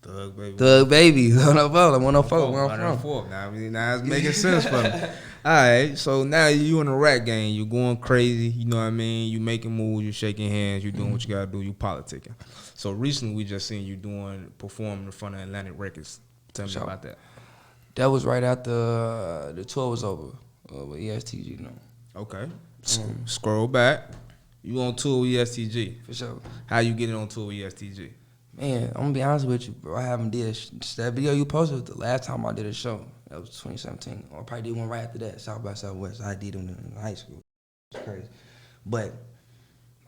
Thug baby. Thug baby, 104, 104, 104. Now it's making sense for me. All right, so now you in the rap game, you going crazy, you know what I mean? You making moves, you shaking hands, you doing what you gotta do, you politicking. So recently we just seen you performing in front of Atlantic Records. Tell me about that. That was right after the tour was over with EST Gee, you know. Okay. Scroll back. You on tour with EST Gee. For sure. How you getting on tour with EST Gee? Man, I'm gonna be honest with you, bro. I haven't did that video you posted was the last time I did a show. That was 2017. Or I probably did one right after that, South by Southwest. I did them in high school. It's crazy. But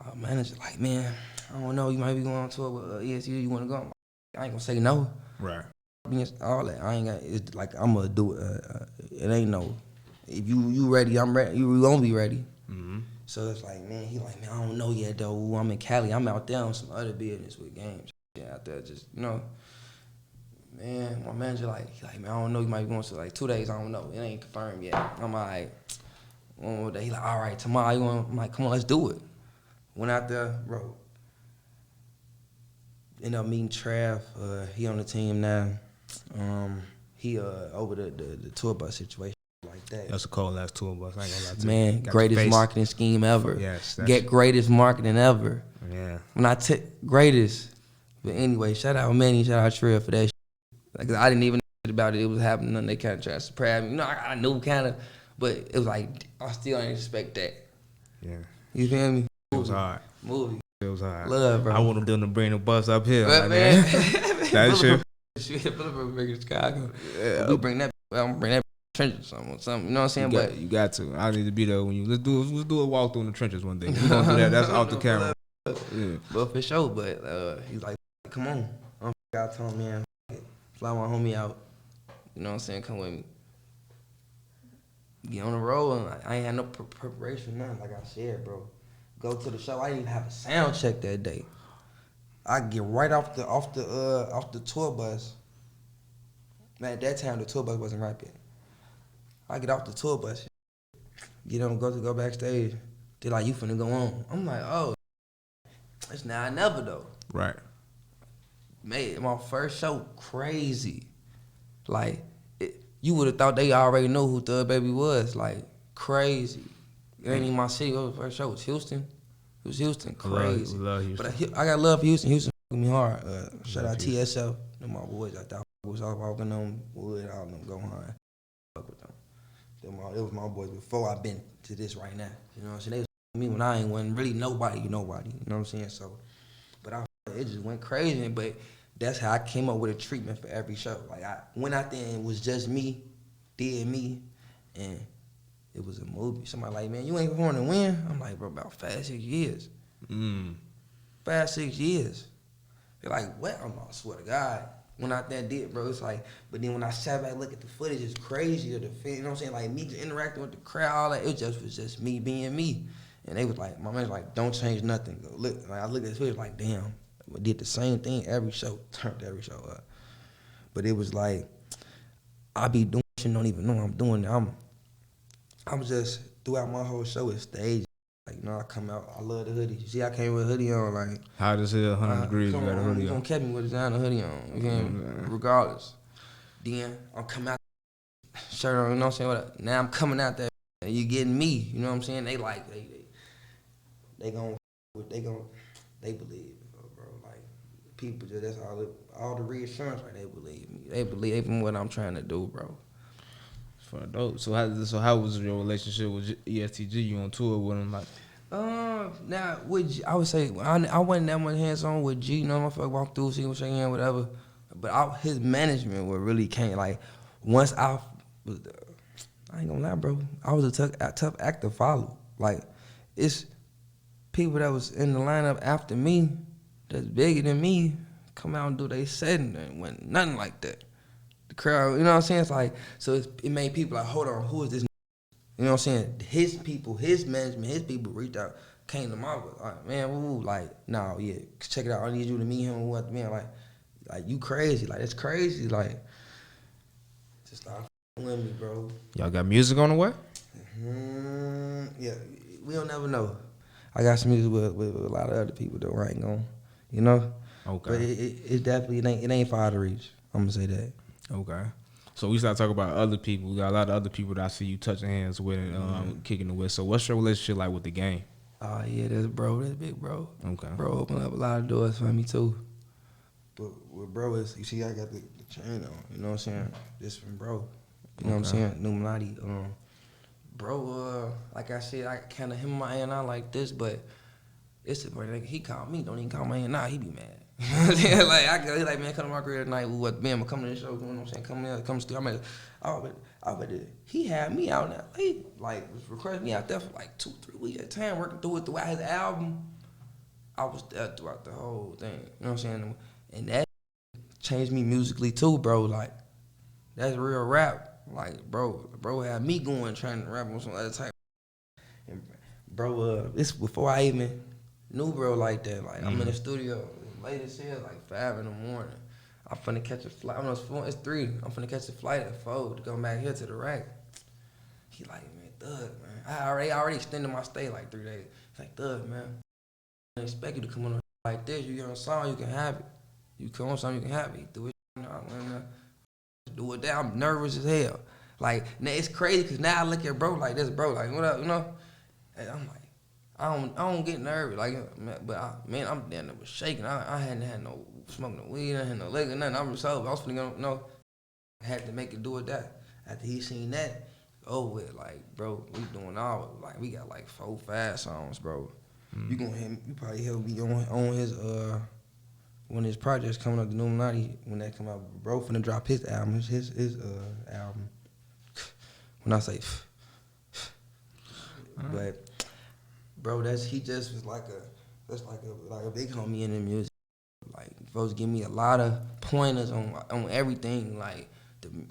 my manager like, man, I don't know. You might be going on tour with EST. You want to go? I ain't gonna say no. Right. All that. I ain't got. It's like I'm gonna do it. It ain't no. If you ready, I'm ready. You gonna be ready. Mm-hmm. So it's like, man, he like, man, I don't know yet though. I'm in Cali. I'm out there on some other business with games. Yeah, out there, just, you know, man, my manager he like, man, I don't know, you might be going to like 2 days, I don't know, it ain't confirmed yet. I'm like, one more day, he like, all right, tomorrow, you going? I'm like, come on, let's do it. Went out there, bro. Ended up meeting Trav, he on the team now. He over the tour bus situation like that. That's a cold ass tour bus, I ain't gonna lie to you. Man, greatest marketing scheme ever. Yes. Get greatest marketing ever. Yeah. When I greatest. But anyway, shout out Manny, shout out Trill for that shit. Like, I didn't even know about it. It was happening, and they kind of tried to surprise me. You know, I knew kind of, but it was like, I still didn't expect that. Yeah. You feel me? It was hard. Movie. It was hard. Love, bro. I want them to bring the bus up here. But, like, man. That shit. Philip bring Chicago. Yeah. We bring that, I'm gonna bring that trench or something. You know what I'm saying? You got to. I need to be there when you. Let's do a walk through in the trenches one day. We gonna do that. That's off the camera. Yeah. But for sure. But he's like, come on. I told him, man, fly my homie out. You know what I'm saying? Come with me. Get on the road, and I ain't had no preparation, nothing. Like I said, bro. Go to the show. I didn't even have a sound check that day. I get right off the tour bus. Man, at that time the tour bus wasn't right yet. I get off the tour bus, get on, go backstage. They're like, you finna go on. I'm like, oh, it's now or never though. Right. Made my first show crazy. Like, you would have thought they already knew who Thug Baby was. Like, crazy. It ain't even my city. The first show was Houston. It was Houston, crazy. Love Houston. But I got love for Houston. Houston fucking me hard. Shout out TSL. Them my boys. I thought I was all walking them wood. I don't know, go hard. Fuck with them. It was my boys before I been to this right now. You know what I'm saying? They was me when I ain't wasn't really nobody. You know what I'm saying? So, but it just went crazy. But that's how I came up with a treatment for every show. Like, I went out there and it was just me, did me, and it was a movie. Somebody like, man, you ain't going to win? I'm like, bro, about 5-6 years. 5-6 years. They're like, what? I'm like, I swear to God. Went out there and did, bro. It's like, but then when I sat back, look at the footage, it's crazy. You know what I'm saying? Like, me interacting with the crowd, all that, it was just me being me. And they was like, my man was like, don't change nothing. Go look. Like, I looked at the footage like, damn. I did the same thing every show, turned every show up. But it was like, I be doing shit, don't even know I'm doing it. I'm just, throughout my whole show, it's staged. Like, you know, I come out, I love the hoodie. You see, I came with a hoodie on, like. Hot as hell, 100 degrees, you got a hoodie on. You gonna catch me with a designer hoodie on, you know, regardless. Then, I'm coming out, shirt on, you know what I'm saying? Now I'm coming out there, and you getting me, you know what I'm saying? They like, they believe. People just, that's all the reassurance, like, they believe me. They believe in what I'm trying to do, bro. For dope. So how was your relationship with EST Gee? You on tour with him, like? Now with I would say I wasn't that much hands on with G. You know, motherfucker walk through, see him, shake hand, whatever. But his management what really came, like, once I ain't gonna lie, bro. I was a tough act to follow. Like, it's people that was in the lineup after me that's bigger than me come out and do they set, and it wasn't nothing like that. The crowd, you know what I'm saying? It's like, so it made people like, hold on, who is this? You know what I'm saying? His people, his management, his people reached out, came to my, like, man, woo, like, no, yeah, check it out. I need you to meet him. What, man, like you crazy? Like, it's crazy. Like, Just start with me, bro. Y'all got music on the way? Yeah, we don't never know. I got some music with a lot of other people that I ain't going, you know? Okay. But it definitely it ain't far to reach. I'm gonna say that. Okay. So we start talking about other people. We got a lot of other people that I see you touching hands with and kicking it with. So what's your relationship like with the game? Oh yeah, that's big bro. Okay. Bro opened up a lot of doors for me too. But with bro is, you see, I got the chain on. You know what I'm saying? This from bro. You know what I'm saying? Illuminati. Bro, like I said, I kind of him my A&I like this, but it's like he called me. Don't even call my A&I. He be mad. Like he like, man, come to my career tonight. We what, man, come to the show. You know what I'm saying? Come here, come to. I bet he had me out now. He like was requesting me out there for like 2-3 weeks at a time, working throughout his album. I was there throughout the whole thing. You know what I'm saying? And that changed me musically too, bro. Like that's real rap. Like bro had me going trying to rap on some other type. And bro, this before I even knew bro like that. Like I'm in the studio late as hell, like 5 in the morning. I'm finna catch a flight. It's 3. I'm finna catch a flight at 4 to come back here to the rack. He like, man, Thug, man. I already extended my stay like 3 days. He's like, Thug, man. I didn't expect you to come on like this. You get on a song, you can have it. You come on something, you can have it. He threw it. Do it down. I'm nervous as hell. Like, it's crazy because now I look at bro like this, bro. Like, what up, you know? And I'm like, I don't get nervous. Like, but I'm damn near was shaking. I hadn't had no smoking no weed, I hadn't had no liquor, nothing. I was sober. I was finna go, no. I had to make it do it that. After he seen that, with like, bro, we doing all like we got like 4, 5 songs, bro. You gonna hear me? You probably hear me on his one of his projects coming up, the Illuminati, when that come out, bro finna drop his album, his album. When I say, but bro, he just was like a big homie in the music. Like folks give me a lot of pointers on everything, like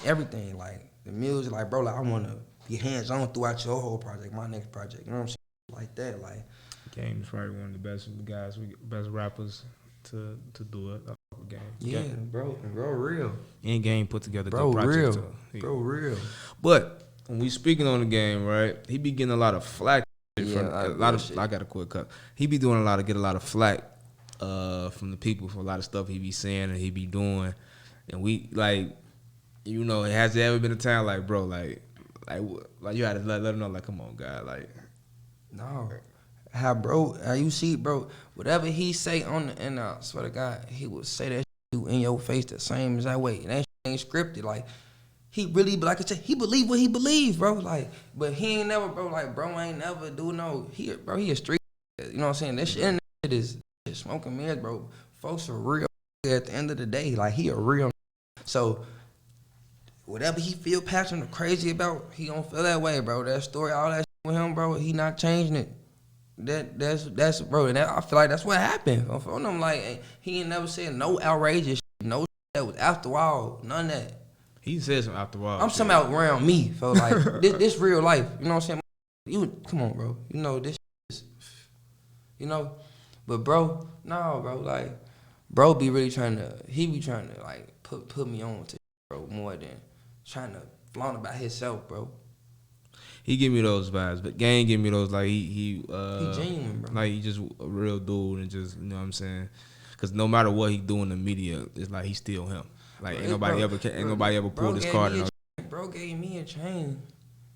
everything, like the music, like bro, like I wanna be hands on throughout your whole project, my next project. You know what I'm saying? Like that, like. Game is probably one of the best guys, best rappers to do it. Game. Yeah, Game. bro, real. And Game put together bro, good projects. Bro, real. But when we speaking on the game, right? He be getting a lot of flack. I got a quick cut. He be doing get a lot of flack from the people for a lot of stuff he be saying and he be doing, and we like, you know, has there ever been a time like, bro, like you had to let him know, like, come on, God, like, no. How you see, bro, whatever he say and I swear to God, he would say that shit in your face the same as that way. And that shit ain't scripted. Like, he really, like I said, he believe what he believe, bro. Like, but he ain't never, bro, like, bro ain't never do no, he a street, you know what I'm saying? That shit is smoking mirrors, bro. Folks are real at the end of the day. Like, he a real, so whatever he feel passionate or crazy about, he don't feel that way, bro. That story, all that shit with him, bro, he not changing it. That's bro, and I feel like that's what happened. On him, like he ain't never said no outrageous shit, no shit that was after all, none of that. He said some after all. I'm somehow around me, so like this real life. You know what I'm saying? You come on, bro. You know this is, you know, but bro, no, bro, like bro be really trying to like put me on to bro more than trying to flaunt about himself, bro. He give me those vibes, but Gang give me those like he genuine, bro. Like he just a real dude and just, you know what I'm saying? Because no matter what he do in the media, it's like he's still him. Like ain't nobody ever pulled his card. Bro gave me a chain.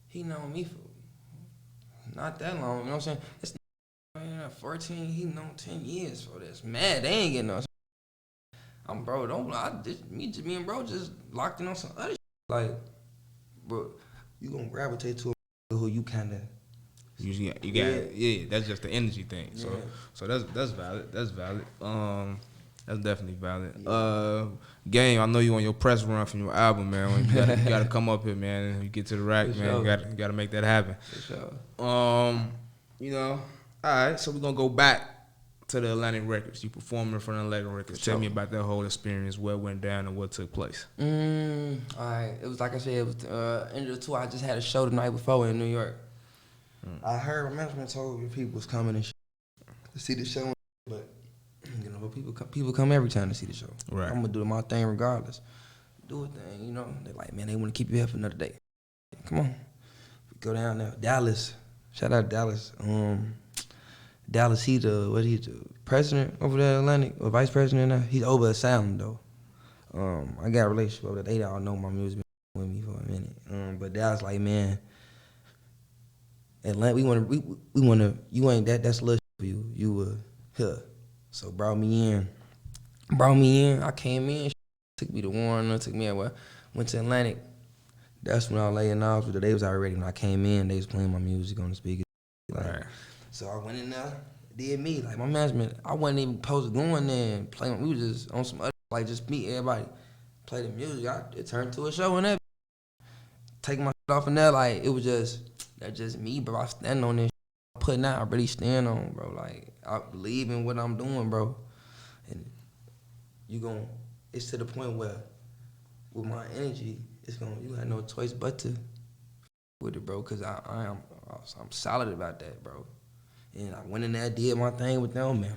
He known me for not that long. You know what I'm saying? It's 14. He known 10 years for this. Mad, they ain't getting no. I'm bro. Me and bro just locked in on some other shit. Like, bro, you gonna gravitate to who you kind of you got yeah, that's just the energy thing. So that's valid. That's definitely valid. Yeah. Game, I know you on your press run from your album, man. You gotta come up here, man. You get to the rack, man. Sure. You gotta make that happen. For sure. You know, all right. So we're gonna go back to the Atlantic Records. You performed in front of Atlantic Records. Tell me about that whole experience, what went down and what took place. All right. It was like I said, it was end of the tour. I just had a show the night before in New York. I heard management told me people was coming and shit to see the show, but you know, people come every time to see the show. Right. I'm gonna do my thing regardless. do a thing, you know. They're like, man, they want to keep you here for another day. Come on, go down there. Dallas, shout out Dallas. Dallas, he the president over there in Atlantic, or vice president now. He's over at Sound though. I got a relationship over there. They all know my music with me for a minute. But Dallas like, man, Atlanta, we wanna you ain't that's little for you. You were here. So brought me in. I came in, took me to Warner, took me out, went to Atlantic. That's when I was laying off. They was already, when I came in, they was playing my music on the speaker. Like, right. So I went in there, did me. Like, my management, I wasn't even supposed to go in there and play. We was just on some other, like, just meet everybody, play the music. It turned to a show and that. Taking my shit off in there, like, it was that's just me, bro. I stand on this shit. Putting out, I really stand on, bro. Like, I believe in what I'm doing, bro. And it's to the point where, with my energy, you had no choice but to with it, bro, because I'm solid about that, bro. And I went in there, did my thing with them, man.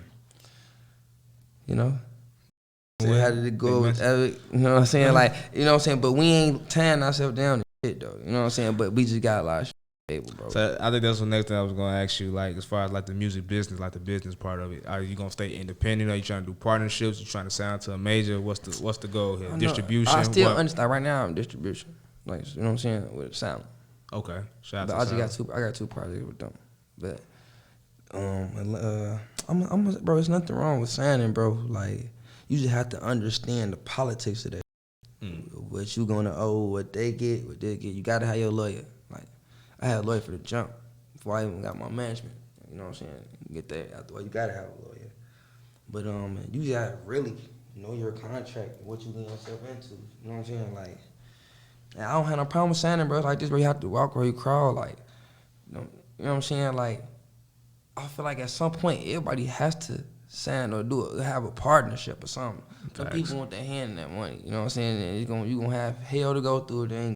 You know? Yeah. How did it go with Eric? You know what I'm saying? Like, you know what I'm saying? But we ain't tying ourselves down to shit, though. You know what I'm saying? But we just got a lot of shit table, bro. So I think that's the next thing I was going to ask you, like, as far as, like, the music business, like, the business part of it. Are you going to stay independent? Are you trying to do partnerships? You trying to sound to a major? What's the goal here? Distribution? I still understand. Right now, I'm distribution. Like, you know what I'm saying? With sound. Okay. Shout out but to sound. I got two projects with them. But, bro, there's nothing wrong with sounding, bro. Like, you just have to understand the politics of that. What you gonna owe, what they get. You gotta have your lawyer. Like, I had a lawyer for the jump before I even got my management. You know what I'm saying? Get that out the way. You gotta have a lawyer. But you gotta really know your contract, what you getting yourself into. You know what I'm saying? Like, I don't have no problem with signing, bro. Like this, where you have to walk or you crawl. Like, you know what I'm saying? Like, I feel like at some point everybody has to sign or have a partnership or something. Some people want their hand in that money. You know what I'm saying? And you gonna have hell to go through.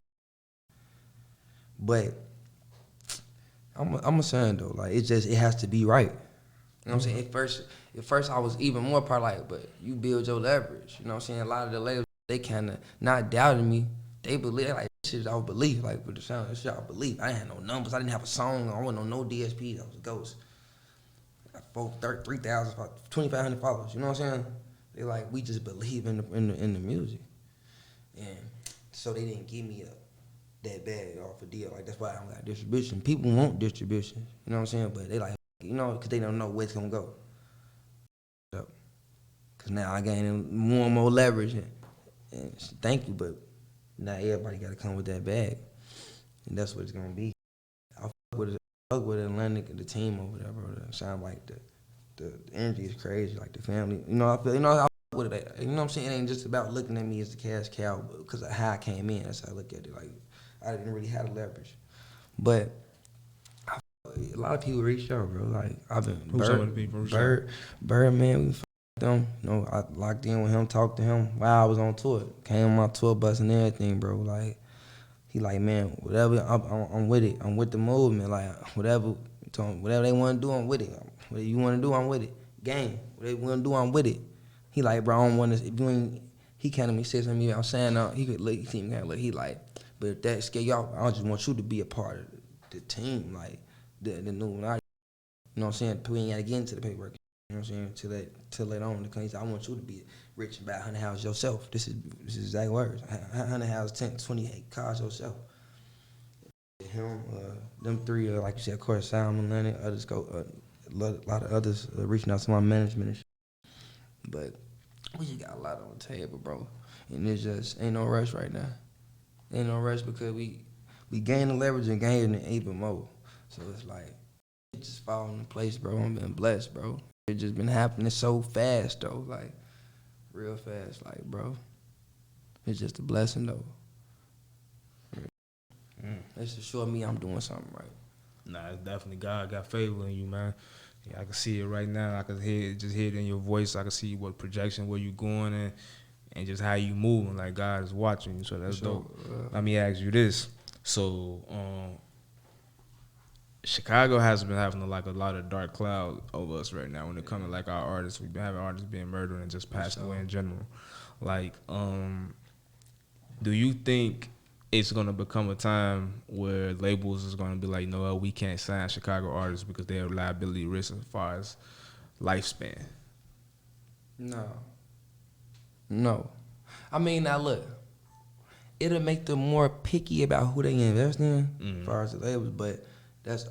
But I'm a saying though, like it has to be right. You know what I'm saying? At first I was even more part like, but you build your leverage. You know what I'm saying? A lot of the labels, they kind of not doubting me. They believe, like, this shit I believe, like with the sound, this shit I believe. I ain't had no numbers. I didn't have a song. I wasn't on no DSP. I was a ghost. I got 3,000, 2,500 followers. You know what I'm saying? They like, we just believe in the music, and so they didn't give me that bag off a deal. Like, that's why I don't got distribution. People want distribution. You know what I'm saying? But they like, you know, because they don't know where it's gonna go. So, because now I gain more and more leverage, and thank you, but now everybody got to come with that bag, and that's what it's gonna be. I fuck with Atlantic, the team over there, bro. It sound like the energy is crazy, like the family. You know, I fuck with it. You know what I'm saying? It ain't just about looking at me as the cash cow, because of how I came in. That's how I look at it. Like, I didn't really have the leverage, but a lot of people reached out, bro. Like, I've been Birdman. We them, you know, I locked in with him, talked to him while I was on tour. Came on my tour bus and everything, bro. Like, he like, man, whatever, I'm with it. I'm with the movement. Like, whatever they want to do, I'm with it. Whatever you want to do, I'm with it. Game, whatever you want to do, I'm with it. He like, bro, I don't want to, if you ain't, he came to me, said something, I'm saying, he could look, he like, but if that scare y'all, I just want you to be a part of the team, like, the new one. You know what I'm saying? We ain't got to get into the paperwork. You know what I'm saying? Till later on, because I want you to be rich and buy 100 houses yourself. This is exact words. 100 houses, 10, 28 cars yourself. Him, them three, like you said, of course, Simon, Lennon, others go, a lot of others reaching out to my management and shit. But we just got a lot on the table, bro. And it just ain't no rush right now. Ain't no rush because we gain the leverage and gain it even more. So it's like, it just falling in place, bro. I'm been blessed, bro. It just been happening so fast, though, like, real fast, like, bro. It's just a blessing, though. It's to show me I'm doing something right. Nah, it's definitely God got favor in you, man. Yeah, I can see it right now. I can hear it in your voice. I can see what projection, where you going, and just how you moving. Like, God is watching you, so that's dope. Let me ask you this. So, Chicago has been having like a lot of dark cloud over us right now when it comes to like our artists. We've been having artists being murdered and just passed away in general. Like, Do you think it's gonna become a time where labels is gonna be like, no, we can't sign Chicago artists because they have liability risk as far as lifespan? No. I mean, now look, it'll make them more picky about who they invest in as far as the labels, but that's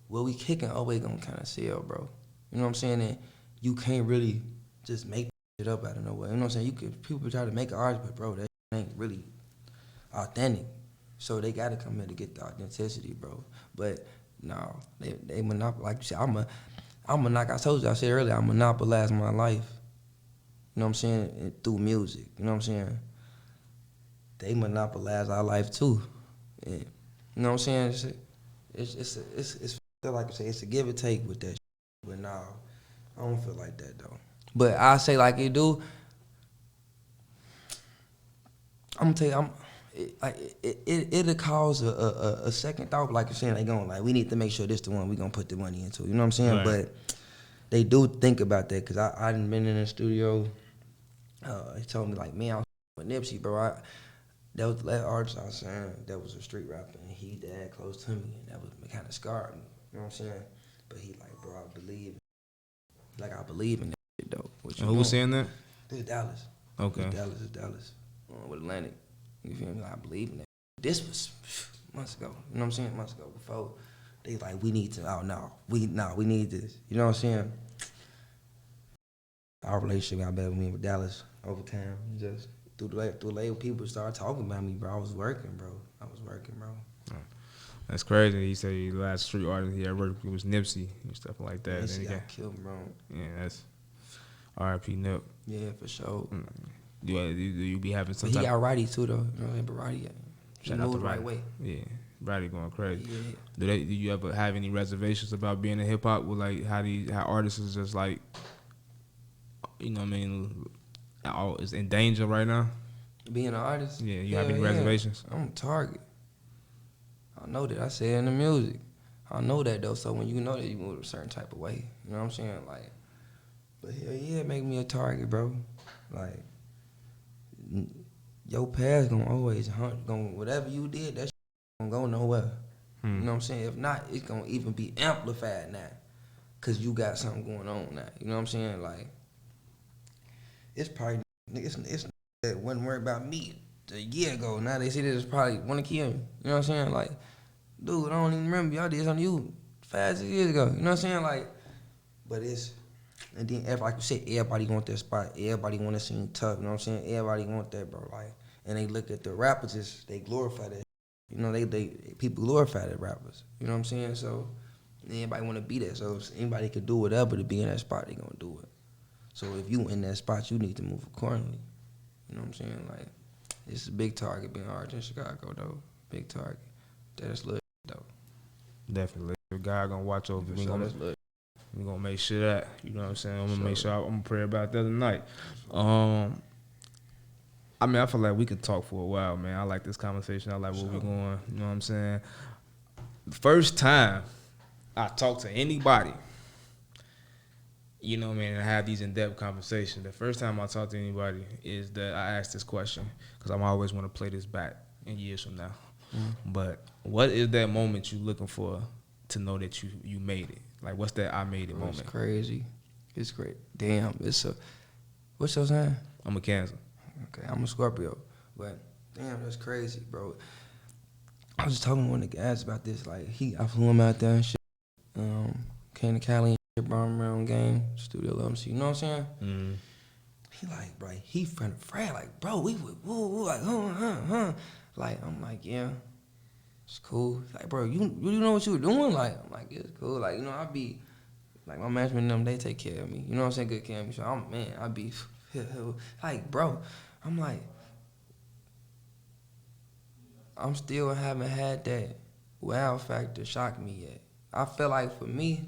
what we kicking always gonna kind of sell, bro. You know what I'm saying? And you can't really just make it up out of nowhere. You know what I'm saying? People try to make an artist, but bro, that ain't really authentic. So they gotta come here to get the authenticity, bro. But no, they monopolize. Like you said, I told you, I said earlier, I monopolize my life. You know what I'm saying? Through music. You know what I'm saying? They monopolize our life too. And, you know what I'm saying? It's like I say, it's a give and take with that shit. But no, I don't feel like that though. But I say like it do. I'm gonna tell you, it'll cause a second thought. Like you're saying, they going like, we need to make sure this the one we gonna put the money into. You know what I'm saying? Right. But they do think about that because I done been in the studio. He told me like, man, I was with Nipsey, bro. That was the last artist I was saying that was a street rapper, and he died close to me, and that was kind of scarred me. You know what I'm saying? But he like, bro, I believe in that shit though. Who was saying that? This is Dallas. Okay. It's Dallas. With Atlantic. You feel me? Like, I believe in that. This was months ago. You know what I'm saying? Months ago before they like, we need to. We need this. You know what I'm saying? Our relationship got better with me with Dallas over time. Just through the label, people started talking about me, bro. I was working, bro. That's crazy. He said the last street artist he ever worked with was Nipsey and stuff like that. Nipsey got killed, bro. Yeah, that's R.I.P. Nip. Yeah, for sure. Do you be having some? But he got Roddy too, though. You know, but Roddy, he moved the right way. Yeah, Roddy going crazy. Yeah. Do you ever have any reservations about being in hip hop with like how artists is just like, you know what I mean, is in danger right now? Being an artist? Yeah, you have any reservations? I'm a target. I know that. I say it in the music. I know that though. So when you know that, you move a certain type of way. You know what I'm saying? Like, but hell yeah, make me a target, bro. Like, your past gonna always hunt. Whatever you did, that shit gonna go nowhere. You know what I'm saying? If not, it's gonna even be amplified now, cause you got something going on now. You know what I'm saying? Like, it's probably it's that wasn't worried about me a year ago. Now they see that it's probably want to kill me. You know what I'm saying? Like, dude, I don't even remember y'all did something to you 5-6 years ago. You know what I'm saying? Like, but it's, and then like you said, everybody want that spot. Everybody want to seem tough. You know what I'm saying? Everybody want that, bro. Like, and they look at the rappers, they glorify that. You know, they people glorify the rappers. You know what I'm saying? So anybody want to be there. So if anybody could do whatever to be in that spot, they gonna do it. So if you in that spot, you need to move accordingly. You know what I'm saying? Like, it's a big target being hard in Chicago, though. Big target. That's little, though. Definitely. The guy gonna watch over me. We gonna make sure that, you know what I'm saying? I'm gonna make sure I'm gonna pray about that tonight. I mean, I feel like we could talk for a while, man. I like this conversation. I like where we're going. You know what I'm saying? The first time I talk to anybody, you know, man, and I have these in-depth conversations. The first time I talk to anybody is that I ask this question because I always want to play this back in years from now. But what is that moment you looking for to know that you made it? Like, what's that I made it moment? It's crazy. It's great. Damn. What's your sign? I'm a Cancer. Okay, I'm a Scorpio. But damn, that's crazy, bro. I was just talking to one of the guys about this. Like, I flew him out there and shit. Came to Cali and shit, brought him around game, studio love MC. You know what I'm saying? Mm-hmm. He like, bro, he friend Fred, like, bro, we would woo, like, huh. Like, I'm like, yeah, it's cool. He's like, bro, you know what you were doing? Like, I'm like, it's cool. Like, you know, I be, like, my management and them, they take care of me. You know what I'm saying? Good care of me. So, I be, like, bro, I'm like, I'm still haven't had that wow factor shock me yet. I feel like for me,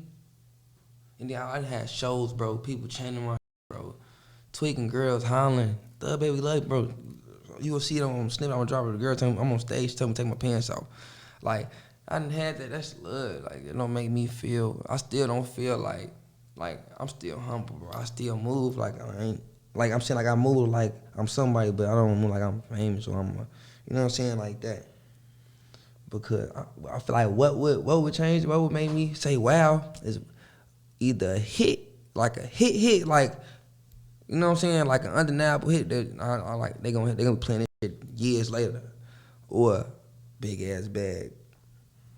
and then I had shows, bro, people chanting my bro, tweaking girls, hollering, Thug Baby Love, bro. You will see it on Snip, I'm gonna drop it, the girl tell me, I'm on stage, tell me to take my pants off. Like, I done had that, that's love. Like, it don't make me feel, I still don't feel like I'm still humble, bro. I still move like I ain't like I'm saying, like I move like I'm somebody, but I don't move like I'm famous or you know what I'm saying, like that. Because I feel like what would change, what would make me say wow is either a hit, like a hit, like, you know what I'm saying, like an undeniable hit that I like they gonna be playing it shit years later, or big ass bag.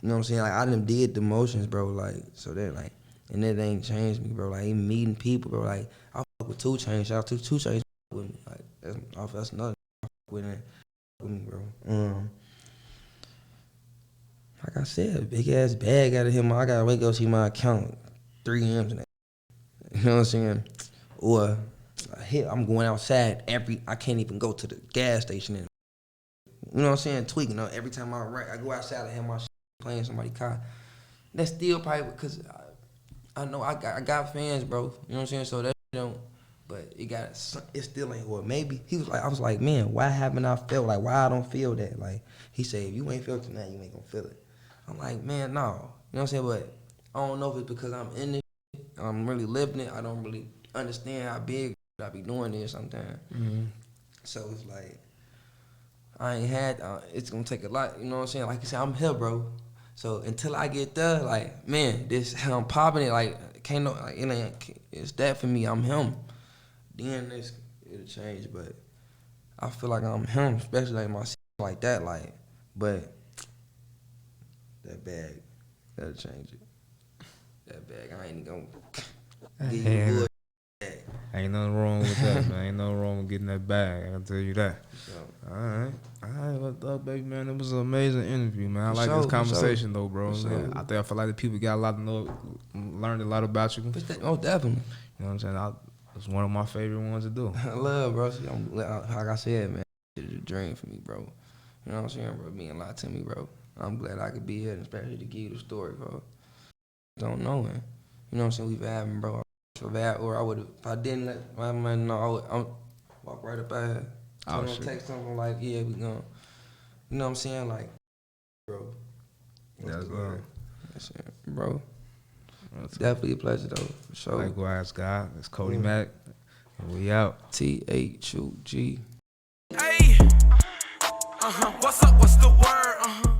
You know what I'm saying? Like I done did the motions, bro. Like so that like, and that ain't changed me, bro. Like even meeting people, bro. Like I fuck with 2 Chainz. Shout out to 2 Chainz with me. Like that's another with me, bro. Like I said, big ass bag out of him. I gotta wake up see my account, 3 M's in that. You know what I'm saying? Or I'm going outside I can't even go to the gas station. And, you know what I'm saying? Tweaking. Every time I go outside, I have my shit playing somebody's car. That's still probably because I know I got fans, bro. You know what I'm saying? So that don't. But it still ain't. Or maybe I was like, man, why haven't I felt like? Why I don't feel that? Like he said, if you ain't felt tonight, you ain't gonna feel it. I'm like, man, no. You know what I'm saying? But I don't know if it's because I'm in it. I'm really living it. I don't really understand how big I be doing this sometimes. Mm-hmm. So it's like, I ain't had, it's gonna take a lot, you know what I'm saying? Like you said, I'm here, bro. So until I get there, like, man, this how I'm popping it, like, it's that for me, I'm him. Then it'll change, but I feel like I'm him, especially like my like that, like, but that bag, that'll change it. That bag, I ain't gonna give you a bag. Ain't nothing wrong with that, man. Ain't nothing wrong with getting that bag. I can tell you that. All right. What's up, baby, man? It was an amazing interview, man. I like this conversation, though, bro. Yeah, I feel like the people got a lot to know, learned a lot about you. Oh, definitely. You know what I'm saying? It's one of my favorite ones to do. I love, bro. Like I said, man, it's a dream for me, bro. You know what I'm saying, bro? Mean a lot to me, bro. I'm glad I could be here, and especially to give you the story, bro. Don't know, man. You know what I'm saying? We've had, bro. Or I would have, if I didn't let my man know, I would walk right up out here. Tell him text something like, yeah, we gonna, you know what I'm saying? Like, bro. That's good. That's it, bro. Definitely a pleasure, though, for sure. Likewise, God. It's Cody Mack, and we out. THUG. Hey, what's up? What's the word?